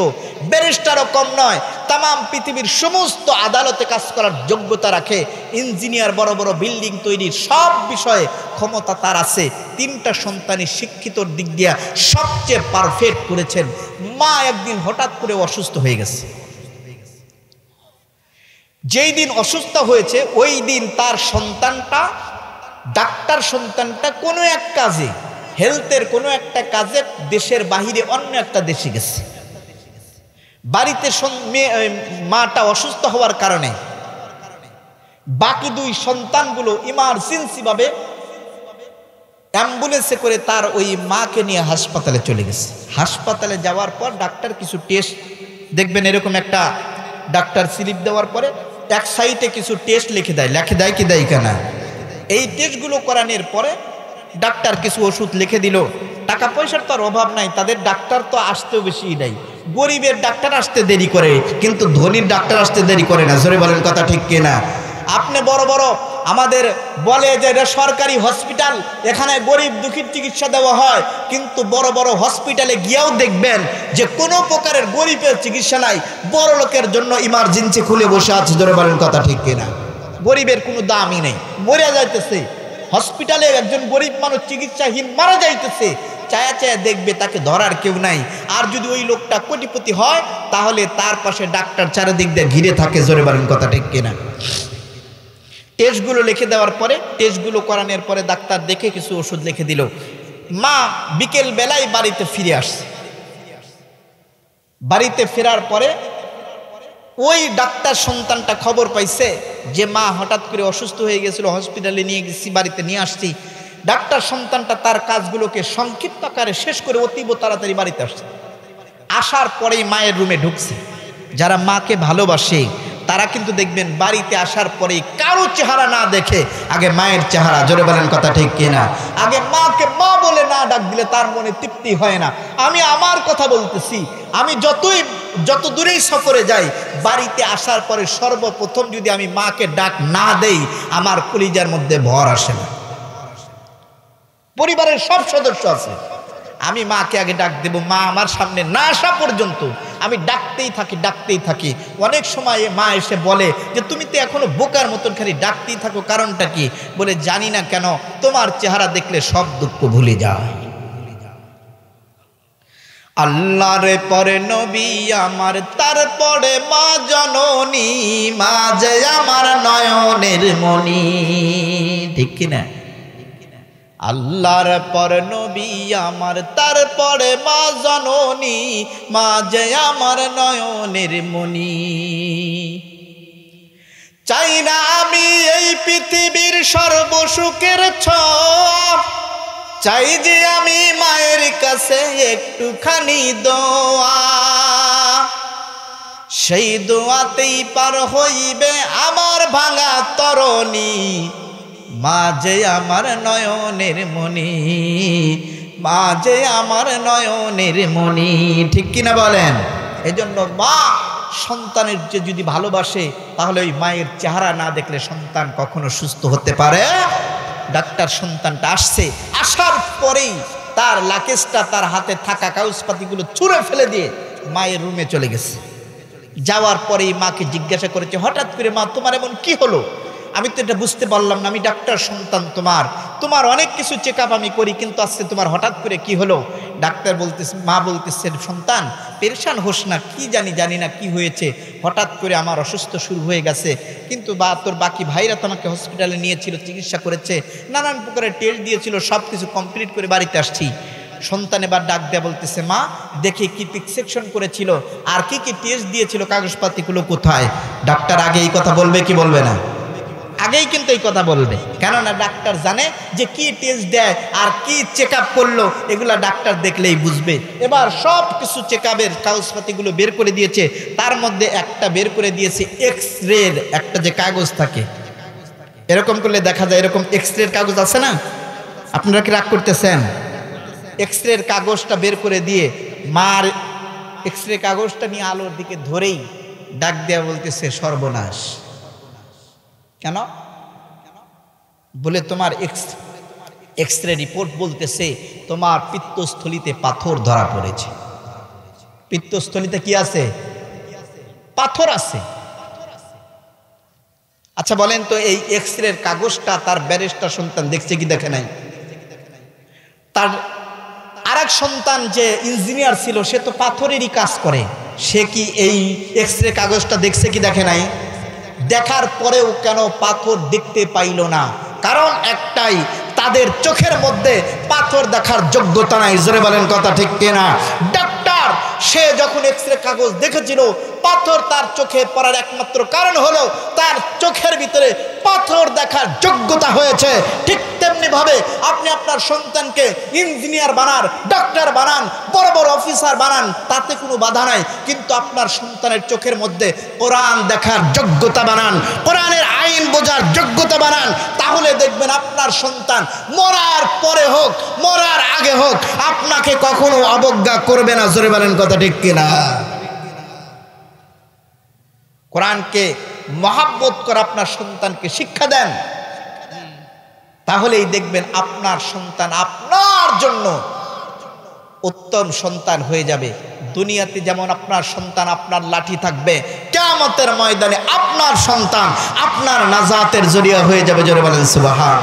ব্যারিস্টারও কম নয়, তামাম পৃথিবীর সমস্ত আদালতে কাজ করার যোগ্যতা রাখে। ইঞ্জিনিয়ার, বড় বড় বিল্ডিং তৈরির সব বিষয়ে ক্ষমতা তার আছে। 3টা সন্তানই শিক্ষিতর দিক দিয়ে সবচেয়ে পারফেক্ট করেছেন। মা একদিন হঠাৎ করে অসুস্থ হয়ে গেছে। যেই দিন অসুস্থ হয়েছে ওই দিন তার সন্তানটা, ডাক্তার সন্তানটা কোনো এক কাজে, হেলথের কোনো একটা কাজে দেশের বাহিরে অন্য একটা দেশে গেছে। বাড়িতে মাটা অসুস্থ হওয়ার কারণে বাকি 2 সন্তানগুলো ইমার্জেন্সি ভাবে অ্যাম্বুলেন্সে করে তার ওই মাকে নিয়ে হাসপাতালে চলে গেছে। হাসপাতালে যাওয়ার পর ডাক্তার কিছু টেস্ট, দেখবেন এরকম একটা ডাক্তার স্লিপ দেওয়ার পরে এক সাইডে কিছু টেস্ট লিখে দেয় কি দেয় কেনা। এই টেস্টগুলো করানোর পরে ডাক্তার কিছু ওষুধ লিখে দিল। টাকা পয়সার তো আর অভাব নাই, তাদের ডাক্তার তো আসতেও বেশি নাই। গরিবের ডাক্তার আসতে দেরি করে, কিন্তু ধনীর ডাক্তার আসতে দেরি করে না। জোরে বলেন কথা ঠিক কিনা? আপনি বড় বড় আমাদের বলে যে এটা সরকারি হসপিটাল, এখানে গরিব দুঃখীর চিকিৎসা দেওয়া হয়, কিন্তু বড় বড় হসপিটালে গিয়েও দেখবেন যে কোনো প্রকারের গরিবের চিকিৎসা নাই। বড় লোকের জন্য ইমার্জেন্সি খুলে বসে আছে। জোরে বলেন কথা ঠিক কিনা? গরিবের কোনো দামই নেই, মরে যাইতেছে। হসপিটালে একজন গরিব মানুষ চিকিৎসাহীন মারা যাইতেছে, চায়া চায়া দেখবে, তাকে ধরার কেউ নাই। আর যদি ওই লোকটা কোটিপতি হয় তাহলে তার পাশে ডাক্তার চারিদিক দিয়ে ঘিরে থাকে। জোরে বলেন কথা ঠিক কিনা? টেস্টগুলো লিখে দেওয়ার পরে, টেস্টগুলো করানোর পরে ডাক্তার দেখে কিছু ওষুধ লিখে দিল। মা বিকেল বেলায় বাড়িতে ফিরে আসছে। বাড়িতে ফেরার পরে ওই ডাক্তার সন্তানটা খবর পাইছে যে মা হঠাৎ করে অসুস্থ হয়ে গেছিল, হসপিটালে নিয়ে গেছি, বাড়িতে নিয়ে আসছি। ডাক্তার সন্তানটা তার কাজগুলোকে সংক্ষিপ্ত আকারে শেষ করে অতীব তাড়াতাড়ি বাড়িতে আসছে। আসার পরেই মায়ের রুমে ঢুকছে। যারা মাকে ভালোবাসে তারা কিন্তু দেখবেন বাড়িতে আসার পরেই কারো চেহারা না দেখে আগে মায়ের চেহারা। জোরে বলেন কথা ঠিক কিনা? আগে মাকে মা বলে না ডাক দিলে তার মনে তৃপ্তি হয় না। আমি আমার কথা বলতেছি, আমি যত দূরেই সফরে যাই, বাড়িতে আসার পরে সর্বপ্রথম যদি আমি মাকে ডাক না দেই, আমার কলিজার মধ্যে ভর আসে না। পরিবারের সব সদস্য আছে, আমি মাকে আগে ডাক দেব। মা আমার সামনে না আসা পর্যন্ত আমি ডাকতেই থাকি। অনেক সময় মা এসে বলে যে তুমি তো এখনো বোকার মতন খালি ডাকতেই থাকো, কারণটা কি? বলে জানি না কেন, তোমার চেহারা দেখলে সব দুঃখ ভুলে যায়। আল্লাহর পরে নবী আমার, তারপরে মা জননী, মা যে আমার নয়নের মণি। ঠিক কিনা? আল্লাহর পর নবী আমার, তারপরে মা জননী, মা যে আমার নয়নের মণি। চাই না আমি এই পৃথিবীর সর্বসুখের ছোঁয়া, চাই যে আমি মায়ের কাছে একটুখানি দোয়া, সেই দোয়াতেই পার হইবে আমার ভাঙা তরণী, মা যে আমার নয়নের মণি, মা যে আমার নয়নের মণি। ঠিক কিনা বলেন? এজন্য মা সন্তানের যে যদি ভালোবাসে তাহলে ওই মায়ের চেহারা না দেখলে সন্তান কখনো সুস্থ হতে পারে। ডাক্তার সন্তানটা আসছে, আসার পরেই তার লাকেজটা, তার হাতে থাকা কাগজপাতিগুলো ছুঁড়ে ফেলে দিয়ে মায়ের রুমে চলে গেছে। যাওয়ার পরেই মাকে জিজ্ঞাসা করেছে, হঠাৎ করে মা তোমার এমন কি হলো? আমি তো এটা বুঝতে পারলাম না, আমি ডাক্তার সন্তান, তোমার অনেক কিছু চেক আপ আমি করি, কিন্তু আজকে তোমার হঠাৎ করে কি হলো? ডাক্তার বলতেছে, মা বলতেছে, সন্তান পেরেশান হোস না, কি জানি না কি হয়েছে, হঠাৎ করে আমার অসুস্থ শুরু হয়ে গেছে, কিন্তু তোর বাকি ভাইরা তো আমাকে হসপিটালে নিয়েছিল, চিকিৎসা করেছে, নানান প্রকারের টেস্ট দিয়েছিল, সব কিছু কমপ্লিট করে বাড়িতে আসছি। সন্তান এবার ডাক দেয়া বলতেছে, মা দেখি কি প্রেসক্রিপশন করেছিল আর কি কি টেস্ট দিয়েছিল, কাগজপাতিগুলো কোথায়? ডাক্তার আগে এই কথা বলবে কি বলবে না? আগেই কিন্তু এই কথা বলবে, কেননা ডাক্তার জানে যে কি টেস্ট দেয় আর কি চেক আপ করলো, এগুলা ডাক্তার দেখলেই বুঝবে। এবার সব কিছু চেক আপের কাগজপাতিগুলো বের করে দিয়েছে, তার মধ্যে একটা বের করে দিয়েছে এক্স রের একটা যে কাগজ থাকে, এরকম করলে দেখা যায়, এরকম এক্স রের কাগজ আছে না? আপনারা কি রাগ করতেছেন? এক্স রের কাগজটা বের করে দিয়ে মার এক্স রে কাগজটা নিয়ে আলোর দিকে ধরেই ডাক দেয়া বলতেছে, সর্বনাশ। কেন? বলে তোমার এক্স রে রিপোর্ট বলতেছে তোমার পিত্তস্থলিতে পাথর ধরা পড়েছে। পিত্তস্থলিতে কি আছে? পাথর আছে। আচ্ছা বলেন তো, এই এক্স রের কাগজটা তার ব্যারিস্টার সন্তান দেখছে কি দেখে নাই? তার আরেক সন্তান যে ইঞ্জিনিয়ার ছিল, সে তো পাথরেরই কাজ করে, সে কি এই এক্স রে কাগজটা দেখছে কি দেখে নাই? দেখার পরেও কেন পাথর দেখতে পাইল না? কারণ একটাই, তাদের চোখের মধ্যে পাথর দেখার যোগ্যতা নাই। জোরে বলেন কথা ঠিক কিনা? ডাক্তার সে যখন এক্স রে কাগজ দেখেছিল, পাথর তার চোখে পড়ার একমাত্র কারণ হলো তার চোখের ভিতরে পাথর দেখার যোগ্যতা হয়েছে। ঠিক তেমনি ভাবে আপনি আপনার সন্তানকে ইঞ্জিনিয়ার বানান, ডাক্তার বানান, বড় বড় অফিসার বানান, তাতে কোনো বাধা নাই, কিন্তু আপনার সন্তানের চোখের মধ্যে কোরআন দেখার যোগ্যতা বানান, কোরআনের আইন বোঝার যোগ্যতা বানান। তাহলে দেখবেন আপনার সন্তান মরার পরে হোক, মরার আগে হোক, আপনাকে কখনো অবজ্ঞা করবে না। জোরে বলেন কথা ঠিক কিনা? কোরআনকে মহাব্বত করে আপনার সন্তানকে শিক্ষা দেন, তাহলেই দেখবেন আপনার সন্তান আপনার জন্য উত্তম সন্তান হয়ে যাবে। দুনিয়াতে যেমন আপনার সন্তান আপনার লাঠি থাকবে, কিয়ামতের ময়দানে আপনার সন্তান আপনার নাজাতের জরিয়া হয়ে যাবে। জোরে বলেন সুবহান।